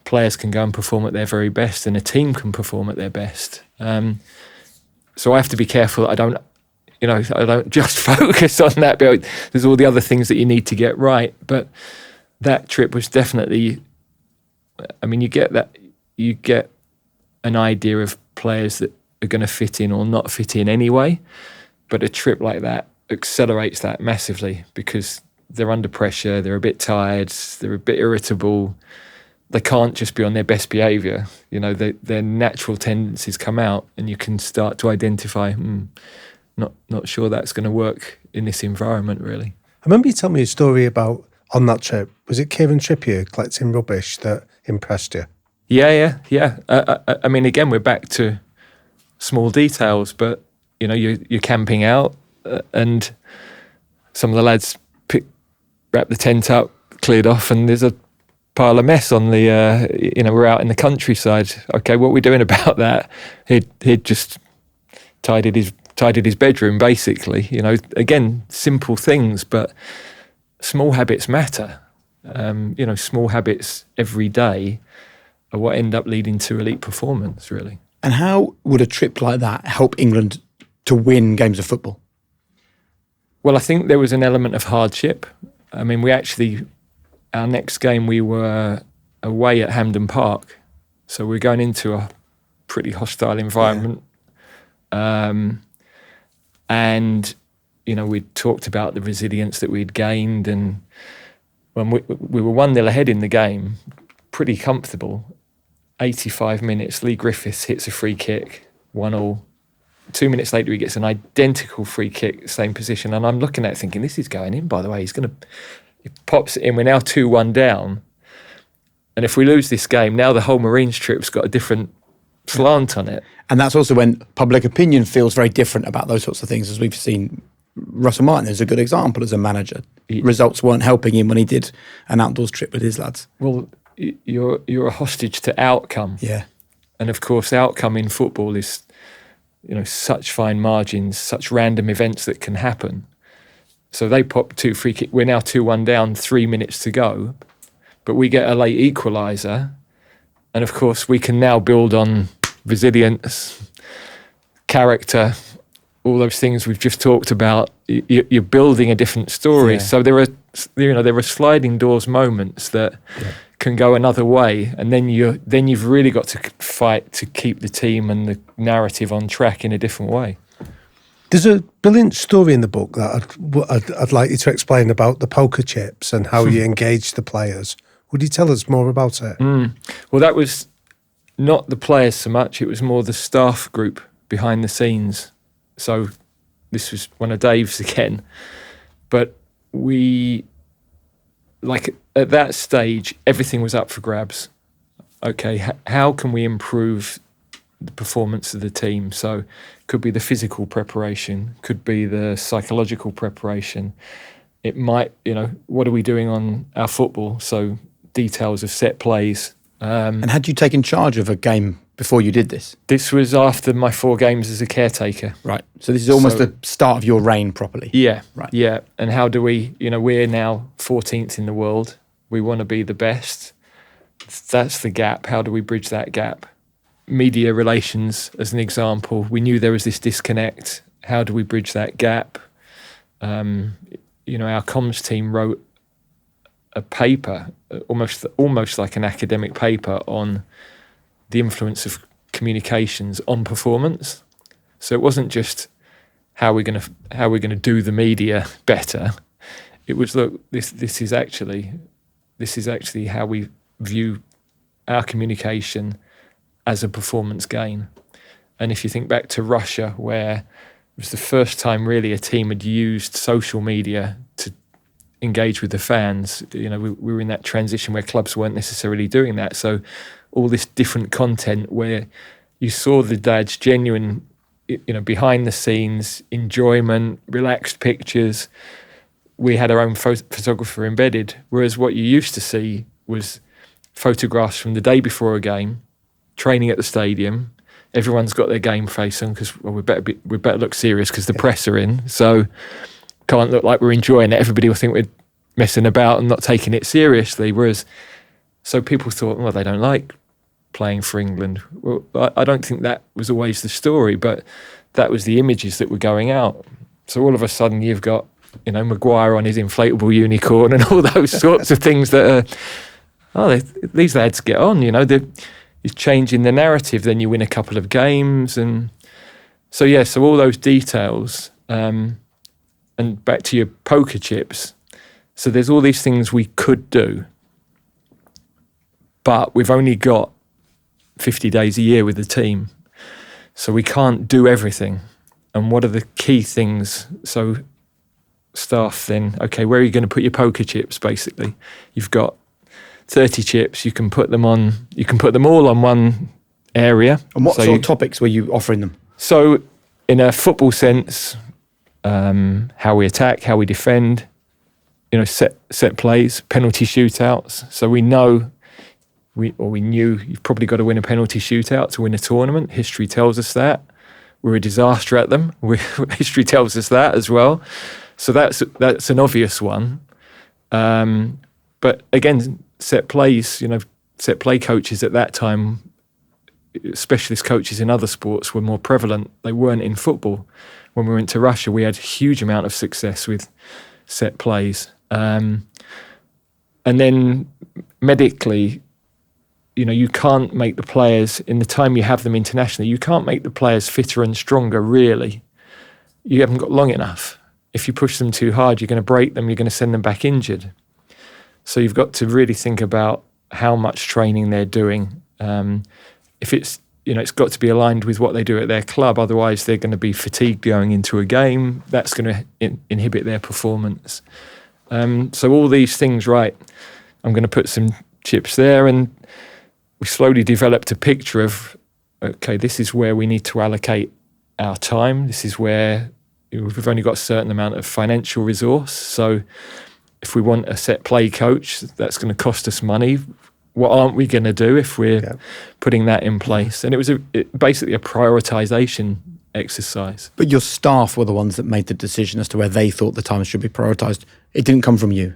players can go and perform at their very best and a team can perform at their best. So I have to be careful that I don't just focus on that, but there's all the other things that you need to get right. But that trip was definitely, I mean, you get an idea of players that are going to fit in or not fit in anyway. But a trip like that accelerates that massively because they're under pressure, they're a bit tired, they're a bit irritable. They can't just be on their best behaviour. Their natural tendencies come out, and you can start to identify, not sure that's going to work in this environment, really. I remember you telling me a story about, on that trip, was it Kieran Trippier collecting rubbish that impressed you? Yeah. I mean, again, we're back to small details, but, you're camping out and some of the lads wrapped the tent up, cleared off, and there's a pile of mess on the, we're out in the countryside. Okay, what are we doing about that? He'd just tidied his bedroom, basically. Again, simple things, but small habits matter. Small habits every day are what end up leading to elite performance, really. And how would a trip like that help England to win games of football? Well, I think there was an element of hardship. I mean, our next game, we were away at Hampden Park. So we're going into a pretty hostile environment. Yeah. And, we'd talked about the resilience that we'd gained. And when we were 1-0 ahead in the game, pretty comfortable. 85 minutes, Lee Griffiths hits a free kick, 1-1. 2 minutes later, he gets an identical free kick, same position. And I'm looking at it thinking, this is going in, by the way. He pops it in. We're now 2-1 down. And if we lose this game, now the whole Marines trip's got a different slant on it. And that's also when public opinion feels very different about those sorts of things, as we've seen. Russell Martin is a good example as a manager. Results weren't helping him when he did an outdoors trip with his lads. Well, you're a hostage to outcome. Yeah. And of course, outcome in football is, such fine margins, such random events that can happen. So they pop 2 free kicks. We're now 2-1 down, 3 minutes to go. But we get a late equaliser. And of course, we can now build on resilience, character, all those things we've just talked about. You're building a different story. Yeah. So there are sliding doors moments that can go another way, and then you've really got to fight to keep the team and the narrative on track in a different way. There's a brilliant story in the book that I'd like you to explain about the poker chips and how you engage the players. Would you tell us more about it? Well, that was not the players so much. It was more the staff group behind the scenes. So this was one of Dave's again. But at that stage, everything was up for grabs. Okay, how can we improve the performance of the team? So it could be the physical preparation, could be the psychological preparation. It might, what are we doing on our football? So details of set plays. And had you taken charge of a game before you did this? This was after my 4 games as a caretaker. Right. So this is almost the start of your reign properly. Yeah. Right. Yeah. And how do we, we're now 14th in the world. We want to be the best. That's the gap. How do we bridge that gap? Media relations, as an example. We knew there was this disconnect. How do we bridge that gap? Our comms team wrote a paper, almost like an academic paper, on the influence of communications on performance. So it wasn't just how we're going to do the media better. It was, look, this is actually how we view our communication as a performance gain. And if you think back to Russia, where it was the first time really a team had used social media to engage with the fans. You know, we were in that transition where clubs weren't necessarily doing that. So all this different content where you saw the dad's genuine, you know, behind the scenes enjoyment, relaxed pictures. We had our own photographer embedded, whereas what you used to see was photographs from the day before a game, training at the stadium. Everyone's got their game face on because we better look serious because the press are in. So can't look like we're enjoying it. Everybody will think we're messing about and not taking it seriously. Whereas, so people thought, well, they don't like playing for England. Well, I don't think that was always the story, but that was the images that were going out. So all of a sudden you've got, you know, Maguire on his inflatable unicorn and all those sorts of things that are, these lads get on, you know, it's changing the narrative. Then you win a couple of games. And so, yeah, so all those details, and back to your poker chips. So there's all these things we could do, but we've only got 50 days a year with the team. So we can't do everything. And what are the key things? So staff then, okay, where are you going to put your poker chips, basically? You've got 30 chips, you can put them all on one area. And what sort of topics were you offering them? So in a football sense, how we attack, how we defend, you know, set plays, penalty shootouts. So we knew you've probably got to win a penalty shootout to win a tournament. History tells us that. We're a disaster at them. History tells us that as well. So that's an obvious one. But again, set plays, you know, set play coaches at that time, specialist coaches in other sports were more prevalent. They weren't in football. When we went to Russia, we had a huge amount of success with set plays. And then medically, you know, you can't make the players, in the time you have them internationally, you can't make the players fitter and stronger, really. You haven't got long enough. If you push them too hard, you're going to break them, you're going to send them back injured. So you've got to really think about how much training they're doing. If it's, you know, it's got to be aligned with what they do at their club. Otherwise, they're going to be fatigued going into a game. That's going to inhibit their performance. So all these things, right, I'm going to put some chips there. And we slowly developed a picture of, okay, this is where we need to allocate our time. This is where we've only got a certain amount of financial resource. So if we want a set play coach, that's going to cost us money. What aren't we going to do if we're putting that in place? And it was basically a prioritisation exercise. But your staff were the ones that made the decision as to where they thought the time should be prioritised. It didn't come from you.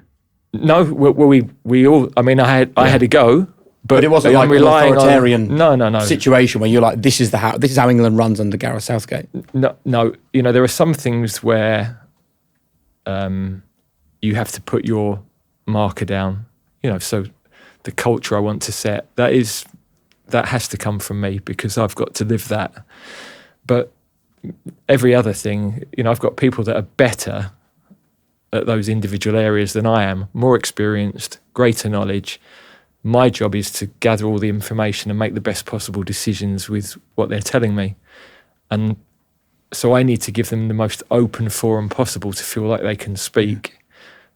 No, we all. I mean, I had to go, but it wasn't like an authoritarian no situation where you're like, this is how England runs under Gareth Southgate. No. You know, there are some things where you have to put your marker down. You know, so the culture I want to set, that has to come from me because I've got to live that. But every other thing, you know, I've got people that are better at those individual areas than I am, more experienced, greater knowledge. My job is to gather all the information and make the best possible decisions with what they're telling me. And so I need to give them the most open forum possible to feel like they can speak,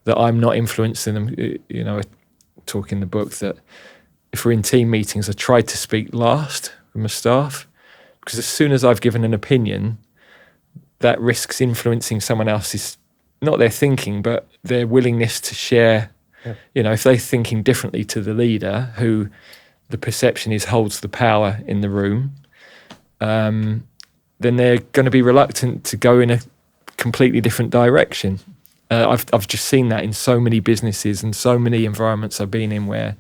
that I'm not influencing them. You know, I talk in the book that if we're in team meetings, I try to speak last with my staff, because as soon as I've given an opinion, that risks influencing someone else's, not their thinking, but their willingness to share. Yeah. You know, if they're thinking differently to the leader, who the perception is holds the power in the room, then they're going to be reluctant to go in a completely different direction. I've just seen that in so many businesses and so many environments I've been in where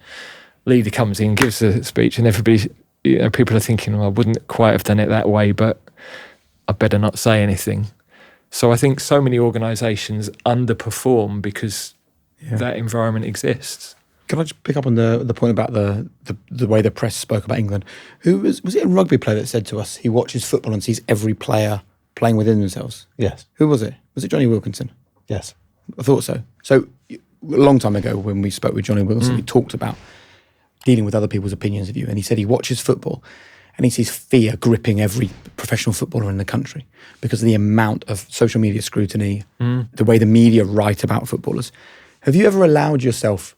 leader comes in, gives a speech, and everybody, you know, people are thinking, well, I wouldn't quite have done it that way, but I better not say anything. So I think so many organisations underperform because that environment exists. Can I just pick up on the point about the way the press spoke about England? Was it a rugby player that said to us he watches football and sees every player playing within themselves? Yes. Who was it? Was it Johnny Wilkinson? Yes. I thought so. So a long time ago when we spoke with Johnny Wilson, he talked about dealing with other people's opinions of you. And he said he watches football and he sees fear gripping every professional footballer in the country because of the amount of social media scrutiny, the way the media write about footballers. Have you ever allowed yourself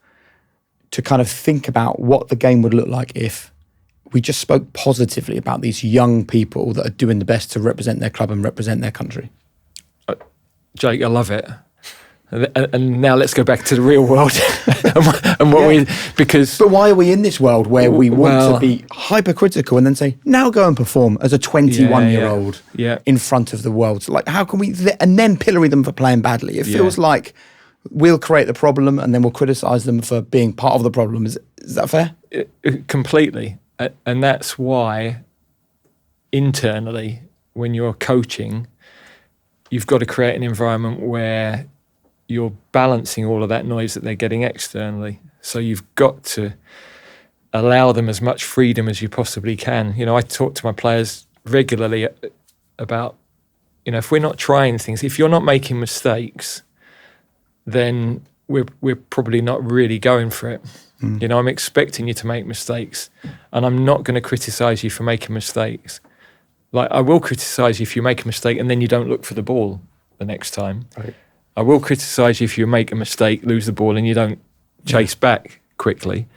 to kind of think about what the game would look like if we just spoke positively about these young people that are doing the best to represent their club and represent their country? Jake, I love it. And now let's go back to the real world and what because. But why are we in this world where we want to be hypercritical and then say, now go and perform as a 21-year-old in front of the world? So like, how can we, and then pillory them for playing badly? It feels like we'll create the problem and then we'll criticise them for being part of the problem. Is that fair? Completely. And that's why internally, when you're coaching, you've got to create an environment where you're balancing all of that noise that they're getting externally. So you've got to allow them as much freedom as you possibly can. You know, I talk to my players regularly about, you know, if we're not trying things, if you're not making mistakes, then we're probably not really going for it. You know, I'm expecting you to make mistakes, and I'm not going to criticise you for making mistakes. Like, I will criticise you if you make a mistake and then you don't look for the ball the next time. Right. I will criticise you if you make a mistake, lose the ball, and you don't chase back quickly.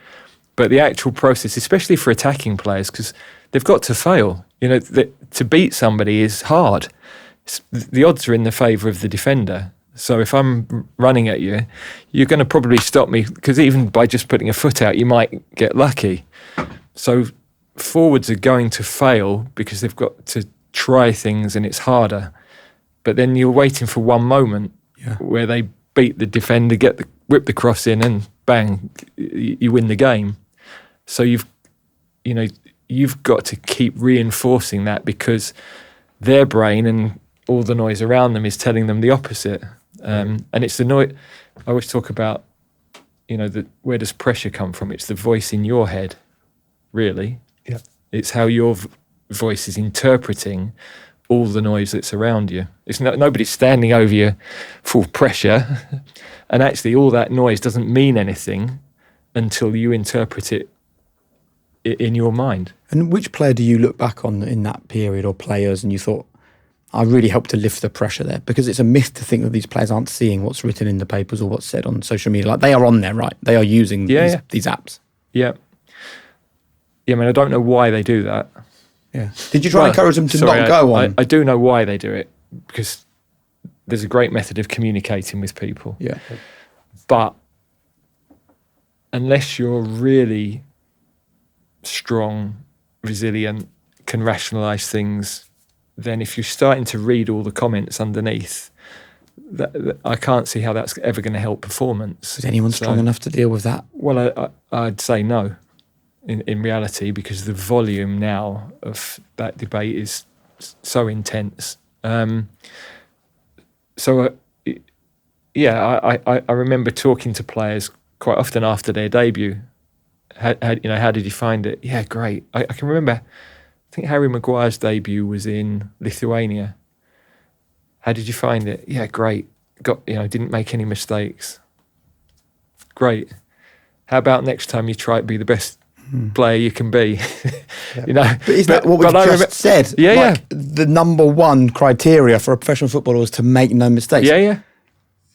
But the actual process, especially for attacking players, because they've got to fail. You know, to beat somebody is hard. The odds are in the favour of the defender. So if I'm running at you, you're going to probably stop me, because even by just putting a foot out, you might get lucky. So forwards are going to fail because they've got to try things and it's harder. But then you're waiting for one moment where they beat the defender, whip the cross in, and bang, you win the game. So you've got to keep reinforcing that, because their brain and all the noise around them is telling them the opposite. And it's the noise. I always talk about, you know, where does pressure come from? It's the voice in your head, really. Yeah. It's how your voice is interpreting all the noise that's around you. It's nobody's standing over you full pressure, and actually all that noise doesn't mean anything until you interpret it in your mind. And which player do you look back on in that period, or players, and you thought, I really helped to lift the pressure there? Because it's a myth to think that these players aren't seeing what's written in the papers or what's said on social media. Like, they are on there, right? They are using these apps. Yeah. Yeah, I mean, I don't know why they do that. Yeah. Did you try and encourage them to not go on? I do know why they do it, because there's a great method of communicating with people. Yeah. But unless you're really strong, resilient, can rationalise things, then if you're starting to read all the comments underneath, I can't see how that's ever going to help performance. Is anyone strong enough to deal with that? Well, I'd say no. In reality, because the volume now of that debate is so intense. I remember talking to players quite often after their debut. How did you find it? Yeah, great. I can remember, I think Harry Maguire's debut was in Lithuania. How did you find it? Yeah, great. Didn't make any mistakes. Great. How about next time you try to be the best player you can be? You know, but is that what we've just said? The number one criteria for a professional footballer is to make no mistakes. Yeah.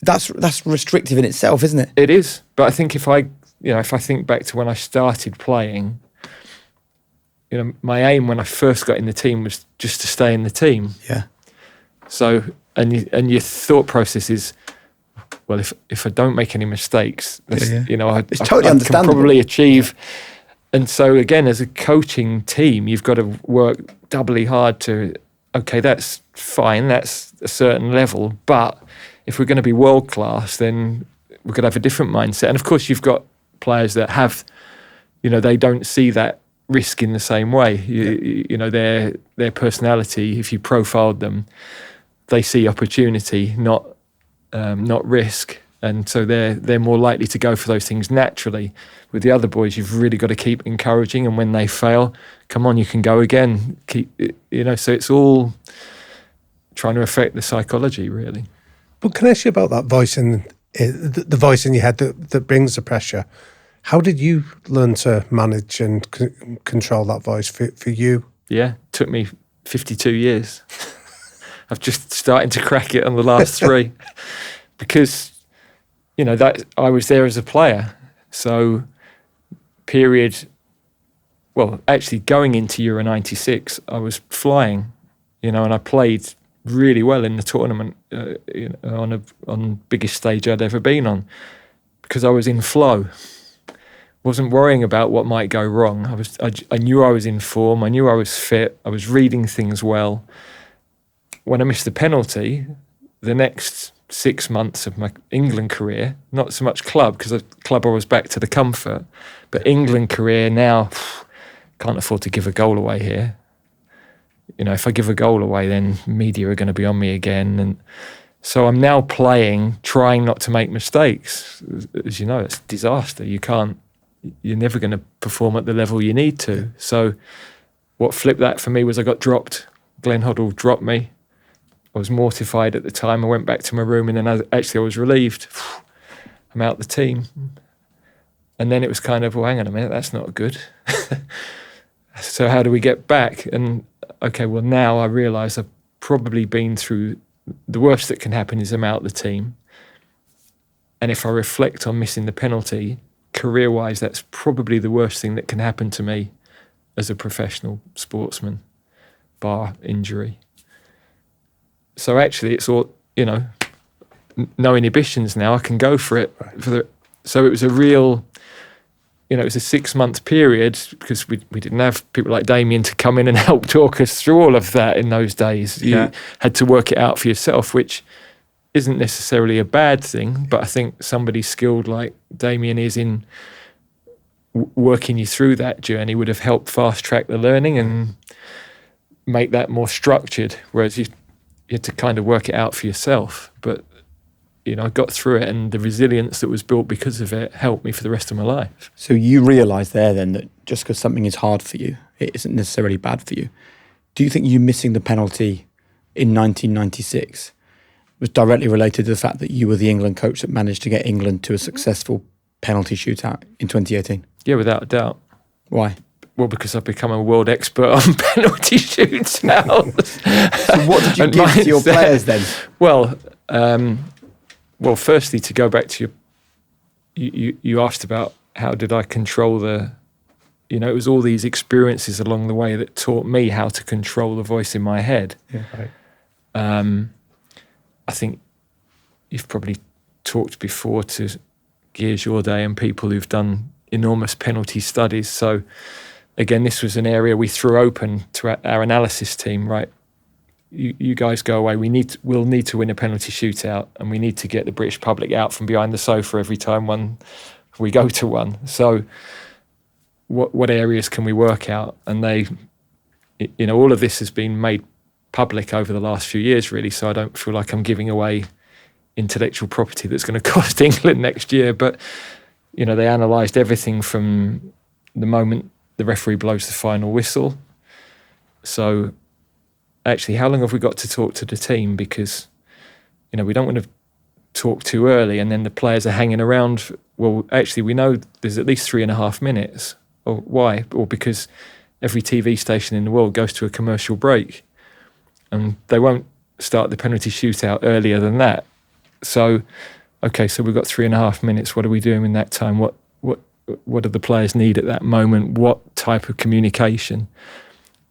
That's restrictive in itself, isn't it? It is. But I think if I think back to when I started playing, you know, my aim when I first got in the team was just to stay in the team. Yeah. So and your thought process is, well, if I don't make any mistakes, you know, it's totally I understandable. can probably achieve. And so again, as a coaching team, you've got to work doubly hard to, okay, that's fine, that's a certain level, but if we're going to be world class, then we're going to have a different mindset. And of course, you've got players that have, you know, they don't see that risk in the same way. You know, their personality, if you profiled them, they see opportunity, not risk. And so they're more likely to go for those things naturally. With the other boys, you've really got to keep encouraging, and when they fail, come on, you can go again. So it's all trying to affect the psychology, really. But can I ask you about that voice in the voice in your head that brings the pressure? How did you learn to manage and control that voice for you? Yeah, it took me 52 years. I've just started to crack it on the last 3, because that I was there as a player. So actually going into Euro 96, I was flying, and I played really well in the tournament on biggest stage I'd ever been on, because I was in flow. Wasn't worrying about what might go wrong. I knew I was in form. I knew I was fit. I was reading things well. When I missed the penalty, the next 6 months of my England career, not so much club, because at club I was back to the comfort, but England career now, can't afford to give a goal away here. If I give a goal away, then media are going to be on me again. And so I'm now playing, trying not to make mistakes. As you know, it's a disaster. You're never going to perform at the level you need to. So what flipped that for me was I got dropped. Glenn Hoddle dropped me. I was mortified at the time. I went back to my room, and then I was relieved. I'm out the team. And then it was kind of, well, hang on a minute, that's not good. So how do we get back? And okay, well, now I realise I've probably been through the worst that can happen is I'm out the team. And if I reflect on missing the penalty, career-wise, that's probably the worst thing that can happen to me as a professional sportsman, bar injury. So actually, it's all, no inhibitions now. I can go for it. So it was a real, it was a 6-month period, because we didn't have people like Damien to come in and help talk us through all of that in those days. You had to work it out for yourself, which isn't necessarily a bad thing, but I think somebody skilled like Damien is in working you through that journey would have helped fast track the learning and make that more structured, whereas you had to kind of work it out for yourself. But I got through it, and the resilience that was built because of it helped me for the rest of my life. So you realise there then that just because something is hard for you, it isn't necessarily bad for you. Do you think you missing the penalty in 1996 was directly related to the fact that you were the England coach that managed to get England to a successful penalty shootout in 2018? Yeah, without a doubt. Why? Well, because I've become a world expert on penalty shootouts. So what did you give to your players then? Well, firstly, to go back to you asked about how did I control it was all these experiences along the way that taught me how to control the voice in my head. Yeah, right. I think you've probably talked before to Gears Your Day and people who've done enormous penalty studies. So again, this was an area we threw open to our analysis team, right? You guys go away. We'll need to win a penalty shootout, and we need to get the British public out from behind the sofa every time we go to one. So what areas can we work out? And all of this has been made public over the last few years, really. So I don't feel like I'm giving away intellectual property that's going to cost England next year. But they analysed everything from the moment the referee blows the final whistle. So actually, how long have we got to talk to the team? Because, we don't want to talk too early and then the players are hanging around. Well, actually, we know there's at least 3.5 minutes. Or why? Or because every TV station in the world goes to a commercial break and they won't start the penalty shootout earlier than that. So, okay, so we've got 3.5 minutes. What are we doing in that time? What do the players need at that moment? What type of communication?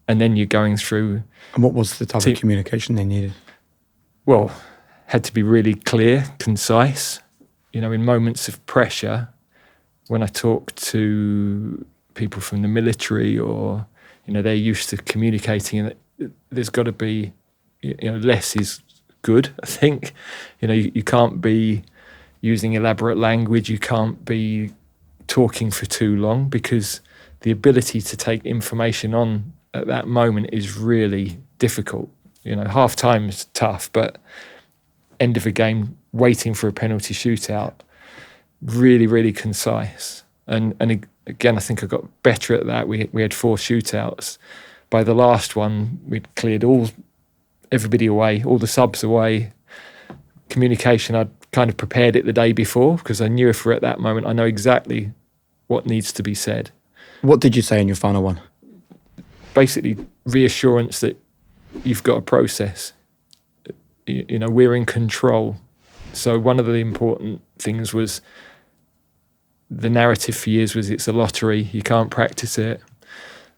And then you're going through... And what was the type of communication they needed? Well, had to be really clear, concise. In moments of pressure, when I talk to people from the military or, they're used to communicating, and there's got to be, less is good, I think. You can't be using elaborate language. You can't be talking for too long, because the ability to take information on at that moment is really difficult. Half time is tough, but end of a game, waiting for a penalty shootout, really, really concise. And again, I think I got better at that. We had 4 shootouts. By the last one, we'd cleared everybody away, all the subs away. Communication, I'd kind of prepared it the day before, because I knew if we're at that moment, I know exactly what needs to be said. What did you say in your final one? Basically, reassurance that you've got a process. We're in control. So one of the important things was the narrative for years was it's a lottery, you can't practice it.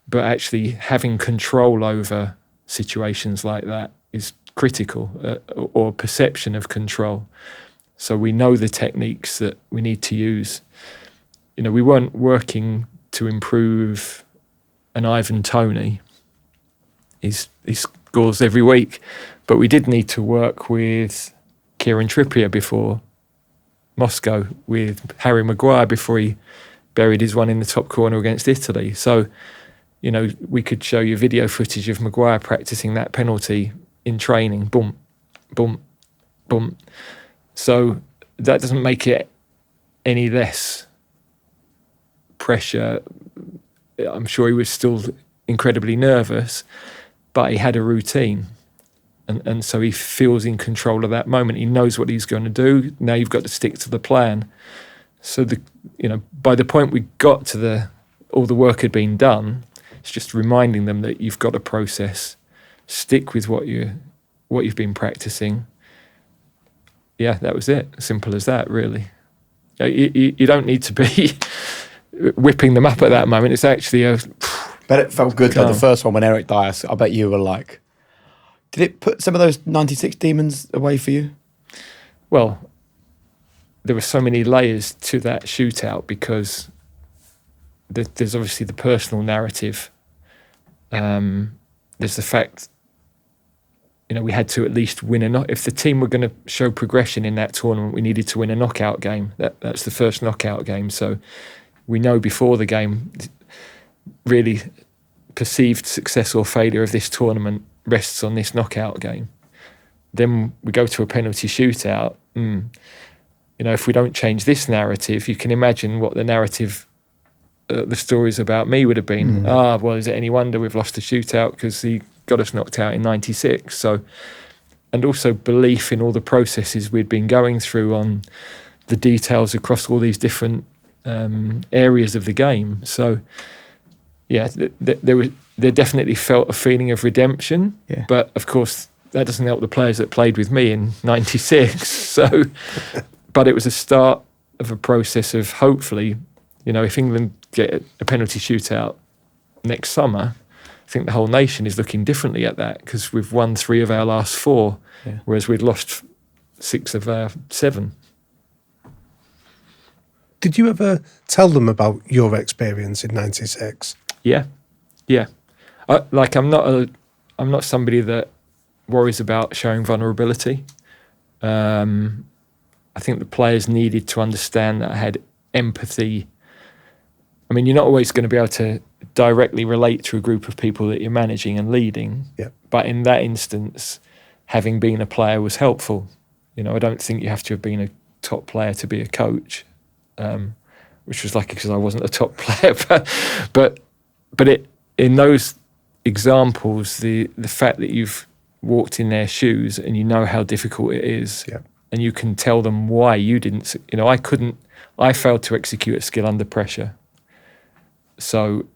But actually having control over situations like that is critical, or perception of control. So we know the techniques that we need to use. You know, we weren't working to improve an Ivan Toney. He scores every week. But we did need to work with Kieran Trippier before Moscow, with Harry Maguire before he buried his one in the top corner against Italy. So, you know, we could show you video footage of Maguire practicing that penalty in training. Boom, boom, boom. So that doesn't make it any less pressure. I'm sure he was still incredibly nervous, but he had a routine. And so he feels in control of that moment. He knows what he's going to do. Now you've got to stick to the plan. So by the point we got to all the work had been done, it's just reminding them that you've got a process. Stick with what you've been practicing. Yeah, that was it. Simple as that, really. You don't need to be whipping them up at that moment. It's actually But it felt good though. The first one when Eric Dyer, I bet you were like, did it put some of those 96 demons away for you? Well, there were so many layers to that shootout because there's obviously the personal narrative. There's the fact, we had to at least win if the team were going to show progression in that tournament, we needed to win a knockout game. That's the first knockout game. So we know before the game, really perceived success or failure of this tournament rests on this knockout game. Then we go to a penalty shootout. If we don't change this narrative, you can imagine what the narrative, the stories about me would have been. Well, is it any wonder we've lost the shootout because he got us knocked out in 96? So, and also belief in all the processes we'd been going through on the details across all these different areas of the game. So, yeah, there definitely felt a feeling of redemption. Yeah. But of course, that doesn't help the players that played with me in 96. So, but it was a start of a process of hopefully, if England get a penalty shootout next summer, I think the whole nation is looking differently at that because we've won 3 of our last 4, whereas we'd lost 6 of our 7. Did you ever tell them about your experience in '96? Yeah. I'm not somebody that worries about showing vulnerability. I think the players needed to understand that I had empathy. I mean, you're not always going to be able to directly relate to a group of people that you're managing and leading. Yeah. But in that instance, having been a player was helpful. I don't think you have to have been a top player to be a coach, which was lucky because I wasn't a top player. But in those examples, the fact that you've walked in their shoes and you know how difficult it is, and you can tell them why you didn't. I failed to execute a skill under pressure. So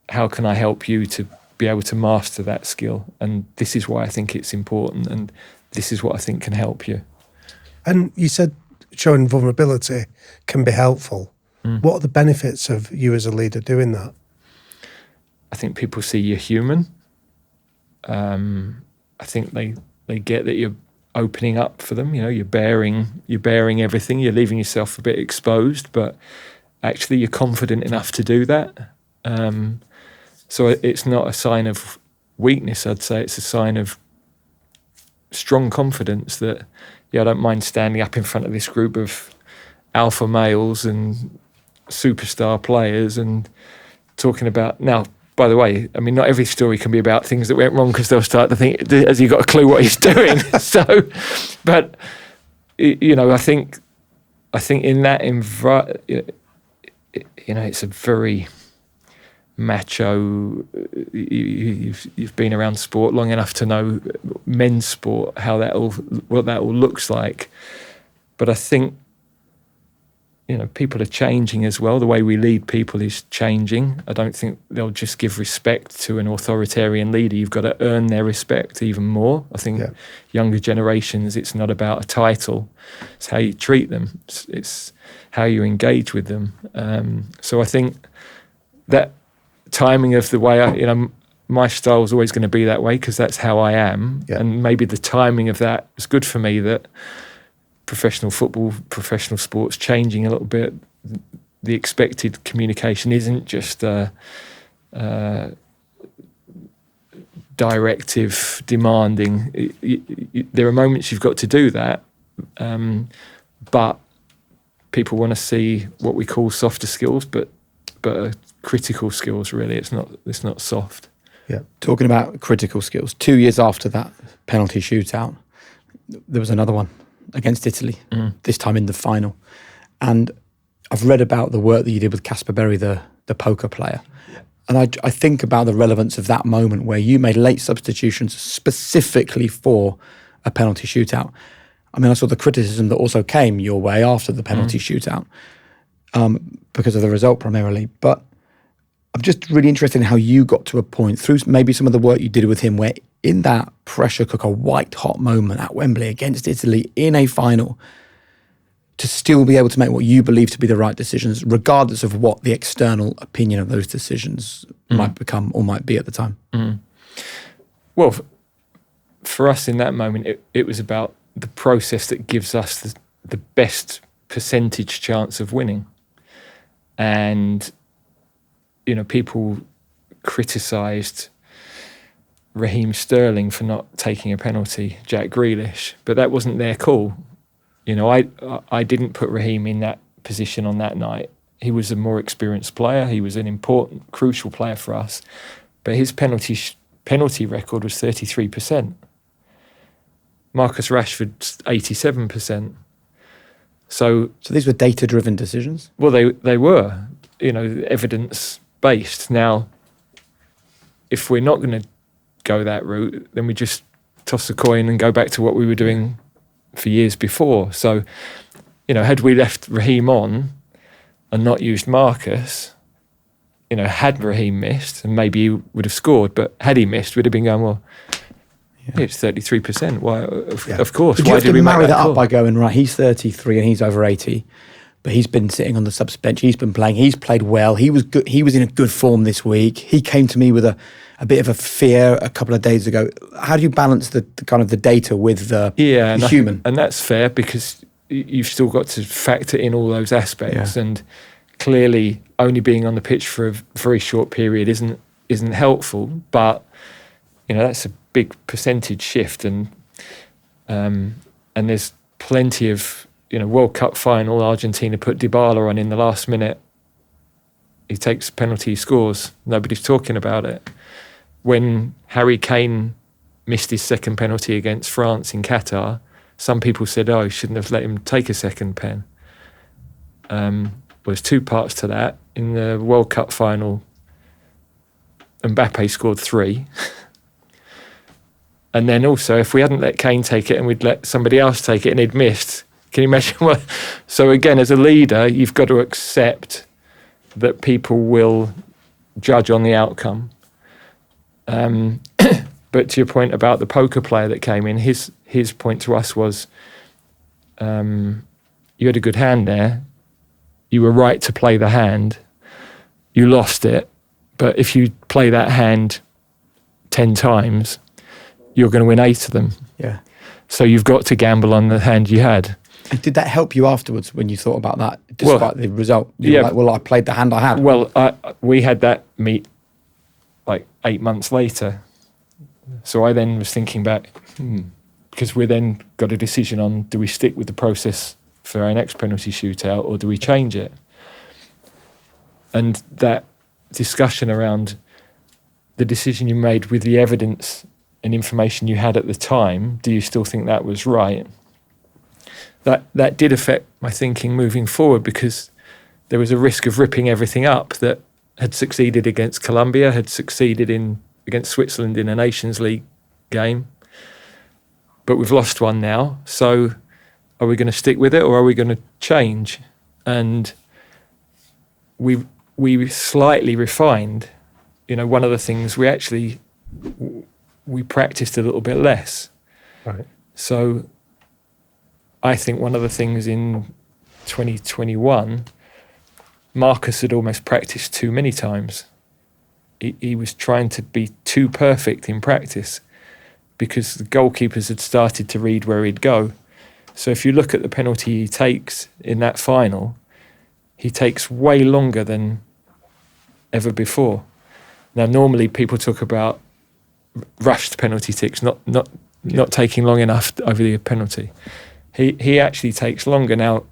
how can I help you to be able to master that skill? And this is why I think it's important, and this is what I think can help you. And you said showing vulnerability can be helpful. What are the benefits of you as a leader doing that? I think people see you're human. I think they get that you're opening up for them. You're bearing everything. You're leaving yourself a bit exposed, but actually you're confident enough to do that. So it's not a sign of weakness. I'd say it's a sign of strong confidence that, I don't mind standing up in front of this group of alpha males and superstar players and talking about. Now, by the way, I mean, not every story can be about things that went wrong because they'll start to think, has he got a clue what he's doing? So, but, I think in that environment, it's a very macho. You've been around sport long enough to know men's sport, what that all looks like. But I think people are changing as well. The way we lead people is changing. I don't think they'll just give respect to an authoritarian leader. You've got to earn their respect even more. I think younger generations, it's not about a title. It's how you treat them. It's how you engage with them. So I think that timing of the way my style is always going to be that way because that's how I am. Yeah. And maybe the timing of that was good for me, that professional football, professional sports changing a little bit. The expected communication isn't just directive, demanding. There are moments you've got to do that, but people want to see what we call softer skills, but critical skills. Really, it's not soft. Yeah. Talking about critical skills, 2 years after that penalty shootout, there was another one against Italy, this time in the final. And I've read about the work that you did with Casper Berry, the poker player. And I think about the relevance of that moment where you made late substitutions specifically for a penalty shootout. I mean, I saw the criticism that also came your way after the penalty shootout because of the result primarily. But I'm just really interested in how you got to a point through maybe some of the work you did with him where in that pressure cooker, white hot moment at Wembley against Italy in a final, to still be able to make what you believe to be the right decisions, regardless of what the external opinion of those decisions might become or might be at the time. Well, for us in that moment, it was about the process that gives us the best percentage chance of winning. And people criticised Raheem Sterling for not taking a penalty, Jack Grealish, but that wasn't their call. I didn't put Raheem in that position on that night. He was a more experienced player. He was an important, crucial player for us, but his penalty record was 33%. Marcus Rashford's 87%. So these were data-driven decisions? Well, they were, evidence-based. Now, if we're not going to go that route, then we just toss a coin and go back to what we were doing for years before. So, had we left Raheem on and not used Marcus, had Raheem missed, and maybe he would have scored, but had he missed, we'd have been going, well, it's 33%. Why? Of course. But why you have did to we marry make that call? up by going, right, he's 33 and he's over 80, but he's been sitting on the subs bench. He's been playing. He's played well. He was good. He was in a good form this week. He came to me with a bit of a fear a couple of days ago. How do you balance the kind of the data with the human? And that's fair because you've still got to factor in all those aspects. Yeah. And clearly, only being on the pitch for a very short period isn't helpful. But that's a big percentage shift, and there's plenty of World Cup final. Argentina put Dybala on in the last minute. He takes a penalty, he scores. Nobody's talking about it. When Harry Kane missed his second penalty against France in Qatar, some people said, "Oh, he shouldn't have let him take a second pen." There's two parts to that. In the World Cup final, Mbappe scored 3. And then also, if we hadn't let Kane take it and we'd let somebody else take it and he'd missed, can you imagine what? So again, as a leader, you've got to accept that people will judge on the outcome. But to your point about the poker player that came in, his point to us was, you had a good hand there. You were right to play the hand. You lost it. But if you play that hand 10 times, you're going to win 8 of them. Yeah. So you've got to gamble on the hand you had. And did that help you afterwards when you thought about that, despite the result? You were like, well, I played the hand I had. Well, we had that meet like 8 months later. So I then was thinking back, because we then got a decision on, do we stick with the process for our next penalty shootout or do we change it? And that discussion around the decision you made with the evidence and information you had at the time, do you still think that was right? That did affect my thinking moving forward, because there was a risk of ripping everything up that had succeeded against Colombia, had succeeded against Switzerland in a Nations League game. But we've lost one now, so are we going to stick with it or are we going to change? and we slightly refined. One of the things we practiced a little bit less. Right. So I think one of the things in 2021, Marcus had almost practiced too many times. He was trying to be too perfect in practice because the goalkeepers had started to read where he'd go. So if you look at the penalty he takes in that final, he takes way longer than ever before. Now, normally people talk about rushed penalty ticks, not taking long enough over the penalty. He actually takes longer. Now,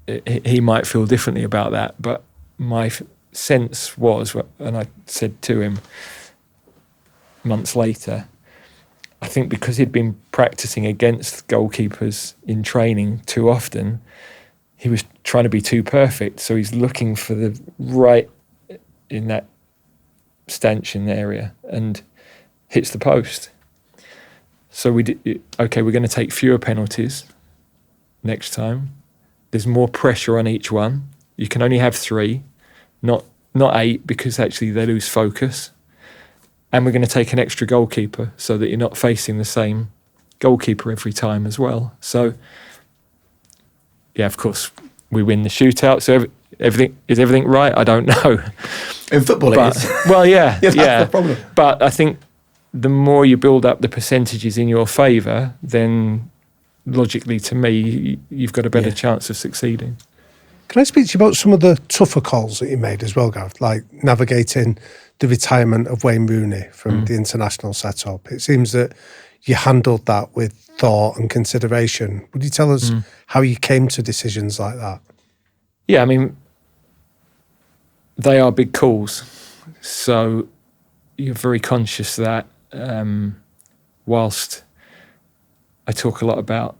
he might feel differently about that, but my sense was, and I said to him months later, I think because he'd been practicing against goalkeepers in training too often, he was trying to be too perfect. So he's looking for the right in that stanchion area and hits the post. So we're going to take fewer penalties next time. There's more pressure on each one. You can only have 3, not 8, because actually they lose focus. And we're going to take an extra goalkeeper so that you're not facing the same goalkeeper every time as well. So, yeah, of course, we win the shootout. So everything right? I don't know. In football, it is. Well, yeah. That's the problem. But I think the more you build up the percentages in your favour, then logically, to me, you've got a better chance of succeeding. Can I speak to you about some of the tougher calls that you made as well, Gareth? Like navigating the retirement of Wayne Rooney from the international setup. It seems that you handled that with thought and consideration. Would you tell us how you came to decisions like that? Yeah, I mean, they are big calls. So you're very conscious that whilst I talk a lot about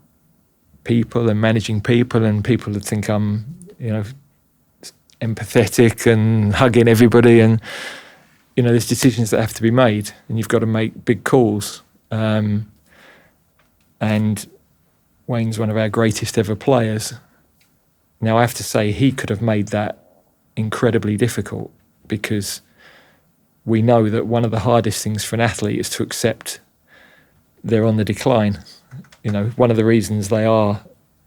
people and managing people, and people that think I'm, empathetic and hugging everybody, and there's decisions that have to be made, and you've got to make big calls. And Wayne's one of our greatest ever players. Now I have to say he could have made that incredibly difficult, because we know that one of the hardest things for an athlete is to accept they're on the decline. One of the reasons they are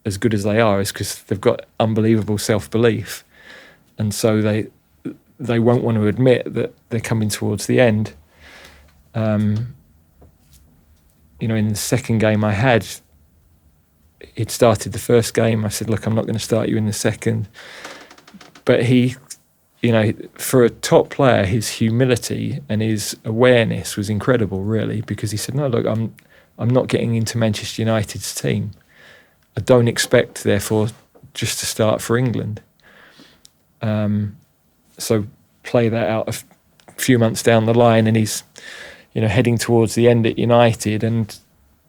as good as they are is because they've got unbelievable self-belief, and so they won't want to admit that they're coming towards the end. In the second game I had, he'd started the first game. I said, look, I'm not going to start you in the second. But he, for a top player, his humility and his awareness was incredible, really, because he said, no, look, I'm not getting into Manchester United's team. I don't expect, therefore, just to start for England. So play that out a few months down the line, and he's, heading towards the end at United, and,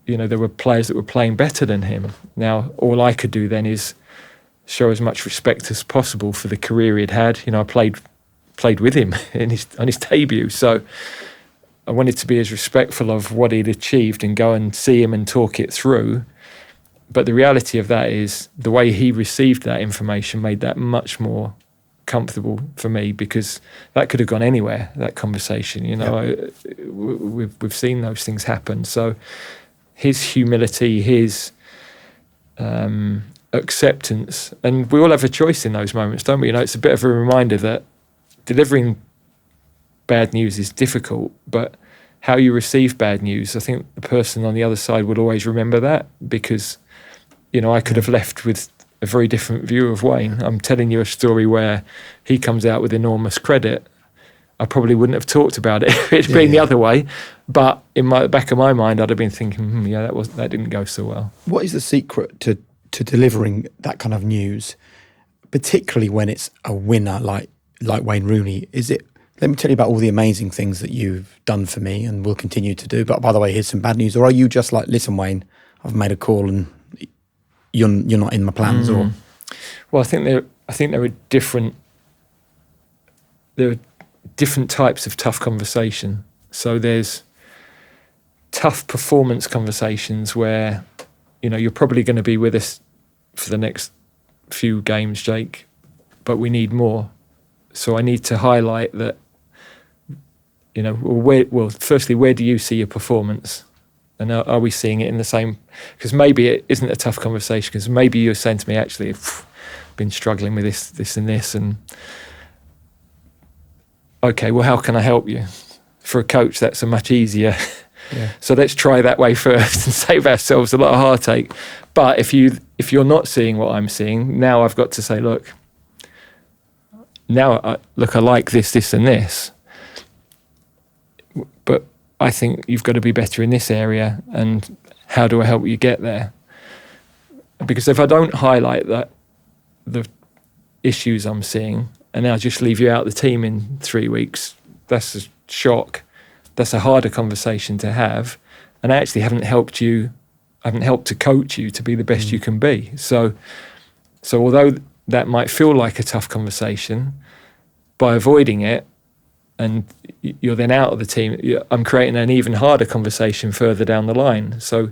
there were players that were playing better than him. Now, all I could do then is show as much respect as possible for the career he'd had. I played with him on his debut, so I wanted to be as respectful of what he'd achieved and go and see him and talk it through. But the reality of that is the way he received that information made that much more comfortable for me, because that could have gone anywhere, that conversation. We've seen those things happen. So his humility, his acceptance, and we all have a choice in those moments, don't we? It's a bit of a reminder that delivering bad news is difficult, but how you receive bad news, I think the person on the other side would always remember that, because I could have left with a very different view of Wayne. I'm telling you a story where he comes out with enormous credit. I probably wouldn't have talked about it if it'd been the other way, but in the back of my mind, I'd have been thinking, that didn't go so well. What is the secret to delivering that kind of news, particularly when it's a winner like Wayne Rooney? Is it, let me tell you about all the amazing things that you've done for me and will continue to do, but by the way, here's some bad news? Or are you just like, listen, Wayne, I've made a call and you're not in my plans? Or well, I think there are different types of tough conversation. So there's tough performance conversations where you're probably going to be with us for the next few games, Jake, but we need more. So I need to highlight that, firstly, where do you see your performance? And are we seeing it in the same? Because maybe it isn't a tough conversation, because maybe you're saying to me, actually, I've been struggling with this and this. And okay, well, how can I help you? For a coach, that's a much easier. Yeah. So let's try that way first and save ourselves a lot of heartache. But if you're not seeing what I'm seeing, now I've got to say, look, I like this and this, but I think you've got to be better in this area, and how do I help you get there? Because if I don't highlight the issues I'm seeing, and I just leave you out the team in 3 weeks, that's a shock. That's a harder conversation to have, and I actually haven't helped to coach you to be the best you can be. So although that might feel like a tough conversation, by avoiding it, and you're then out of the team, I'm creating an even harder conversation further down the line. So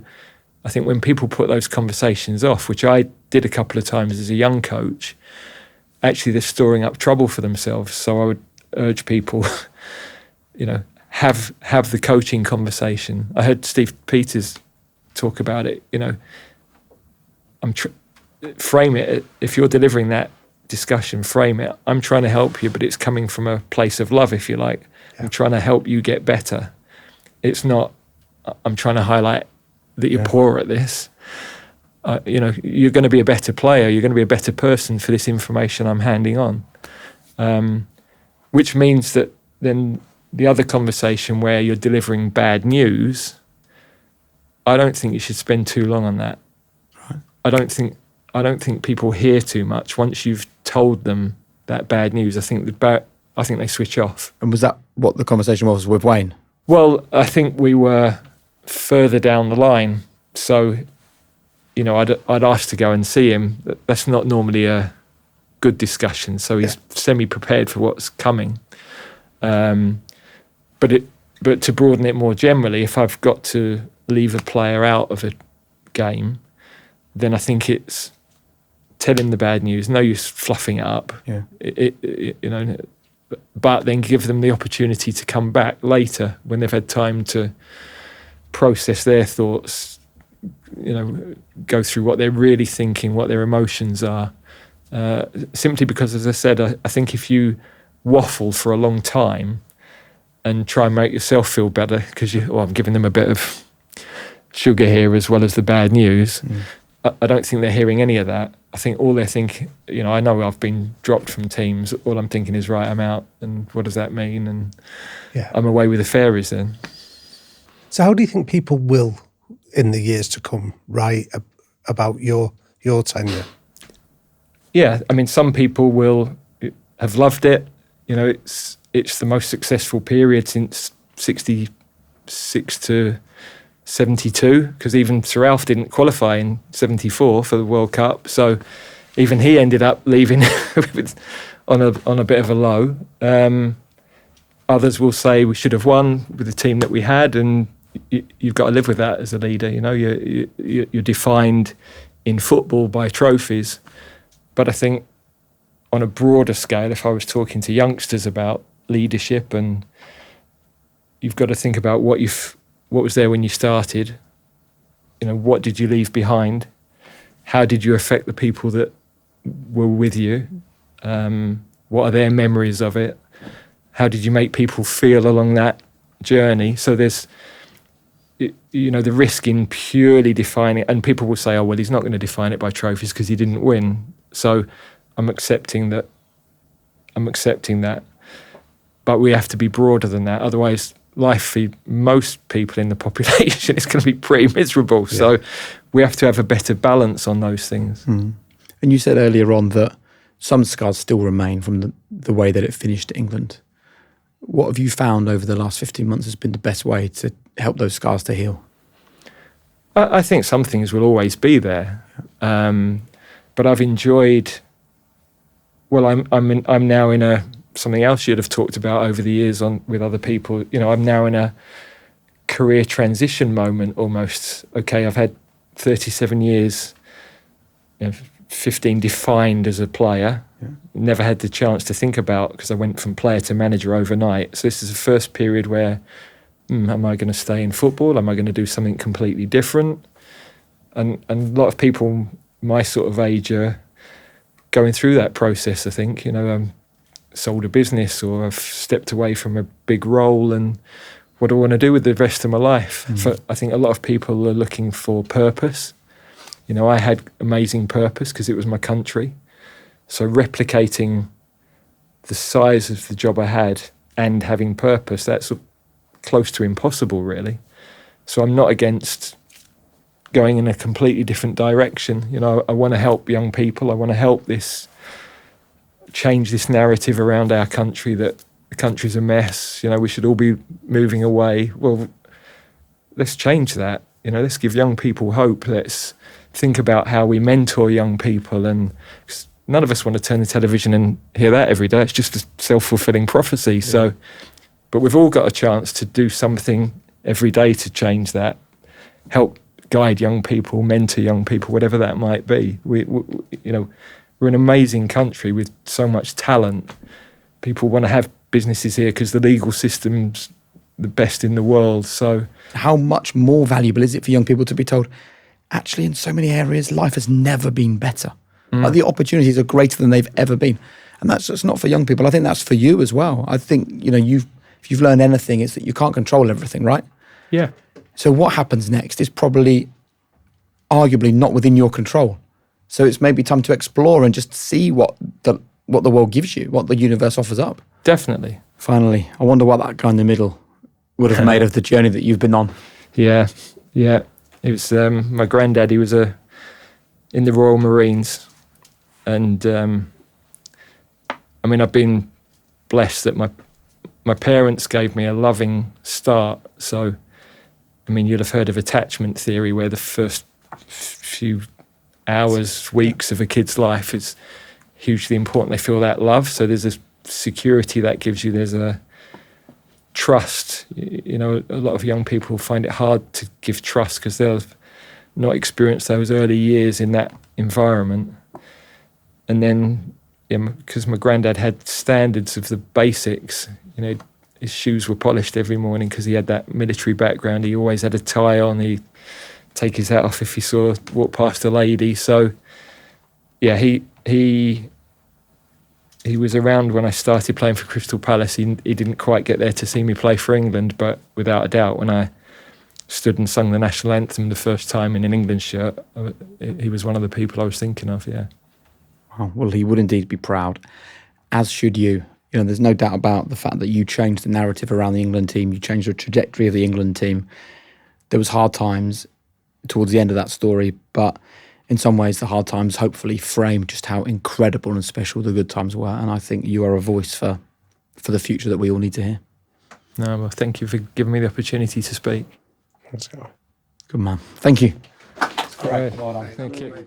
I think when people put those conversations off, which I did a couple of times as a young coach, actually they're storing up trouble for themselves. So I would urge people, have the coaching conversation. I heard Steve Peters talk about it. Frame it. If you're delivering that discussion, frame it. I'm trying to help you, but it's coming from a place of love, if you like. Yeah. I'm trying to help you get better. It's not, I'm trying to highlight that you're poor at this. You're going to be a better player. You're going to be a better person for this information I'm handing on. Which means that then the other conversation where you're delivering bad news, I don't think you should spend too long on that. Right. I don't think people hear too much once you've told them that bad news. I think they switch off. And was that what the conversation was with Wayne? Well, I think we were further down the line. So, I'd asked to go and see him. That's not normally a good discussion. So he's semi-prepared for what's coming. But to broaden it more generally, if I've got to leave a player out of a game, then I think it's tell him the bad news. No use fluffing it up. Yeah. But then give them the opportunity to come back later when they've had time to process their thoughts. Go through what they're really thinking, what their emotions are. Simply because, as I said, I think if you waffle for a long time and try and make yourself feel better because I'm giving them a bit of sugar here as well as the bad news. I don't think they're hearing any of that. I think all they're thinking, I know I've been dropped from teams. All I'm thinking is, right, I'm out, and what does that mean? And I'm away with the fairies then. So how do you think people will, in the years to come, write about your tenure? Yeah, I mean, some people will have loved it. It's the most successful period since 66 to 72, because even Sir Alf didn't qualify in 74 for the World Cup, so even he ended up leaving on a bit of a low. Others will say we should have won with the team that we had, and you've got to live with that as a leader. You're defined in football by trophies, but I think on a broader scale, if I was talking to youngsters about leadership, and you've got to think about what was there when you started. What did you leave behind? How did you affect the people that were with you? What are their memories of it? How did you make people feel along that journey? So there's, the risk in purely defining it, and people will say, oh, well, he's not going to define it by trophies because he didn't win. So I'm accepting that. But we have to be broader than that. Otherwise, life for most people in the population is going to be pretty miserable. Yeah. So we have to have a better balance on those things. Mm. And you said earlier on that some scars still remain from the way that it finished at England. What have you found over the last 15 months has been the best way to help those scars to heal? I think some things will always be there. But I've enjoyed... Well, I'm now in something else you'd have talked about over the years with other people. I'm now in a career transition moment almost. Okay, I've had 37 years 15 defined as a player. Never had the chance to think about, because I went from player to manager overnight. So this is the first period where, am I going to stay in football? Am I going to do something completely different? And a lot of people my sort of age are going through that process, I think. Sold a business, or I've stepped away from a big role, and what do I want to do with the rest of my life? I think a lot of people are looking for purpose. I had amazing purpose because it was my country. So replicating the size of the job I had and having purpose, that's close to impossible, really. So I'm not against going in a completely different direction. I want to help young people. I want to help change this narrative around our country that the country's a mess. We should all be moving away. Well, let's change that. Let's give young people hope. Let's think about how we mentor young people, and none of us want to turn the television and hear that every day. It's just a self-fulfilling prophecy. Yeah. So, but we've all got a chance to do something every day to change that, help guide young people, mentor young people, whatever that might be. We're an amazing country with so much talent. People want to have businesses here because the legal system's the best in the world. So, how much more valuable is it for young people to be told, actually, in so many areas, life has never been better? Like, the opportunities are greater than they've ever been. And that's just not for young people. I think that's for you as well. I think, if you've learned anything, it's that you can't control everything, right? Yeah. So what happens next is probably arguably not within your control. So it's maybe time to explore and just see what the world gives you, what the universe offers up. Definitely. Finally, I wonder what that guy in the middle would have made of the journey that you've been on. Yeah. It was my granddad. He was in the Royal Marines, and I've been blessed that my parents gave me a loving start. So, you'll have heard of attachment theory, where the first few hours, weeks of a kid's life is hugely important. They feel that love. So there's a security that gives you. There's a trust. A lot of young people find it hard to give trust because they'll not experience those early years in that environment. And then, because my granddad had standards of the basics, his shoes were polished every morning because he had that military background. He always had a tie on. He'd take his hat off if he walk past a lady. So, yeah, he was around when I started playing for Crystal Palace. He didn't quite get there to see me play for England, but without a doubt, when I stood and sung the national anthem the first time in an England shirt, he was one of the people I was thinking of, yeah. Oh, well, he would indeed be proud, as should you. There's no doubt about the fact that you changed the narrative around the England team. You changed the trajectory of the England team. There was hard times towards the end of that story, but in some ways the hard times hopefully frame just how incredible and special the good times were. And I think you are a voice for the future that we all need to hear. No, well, thank you for giving me the opportunity to speak. Let's go. Good man. Thank you. Great. Well done. Thank you.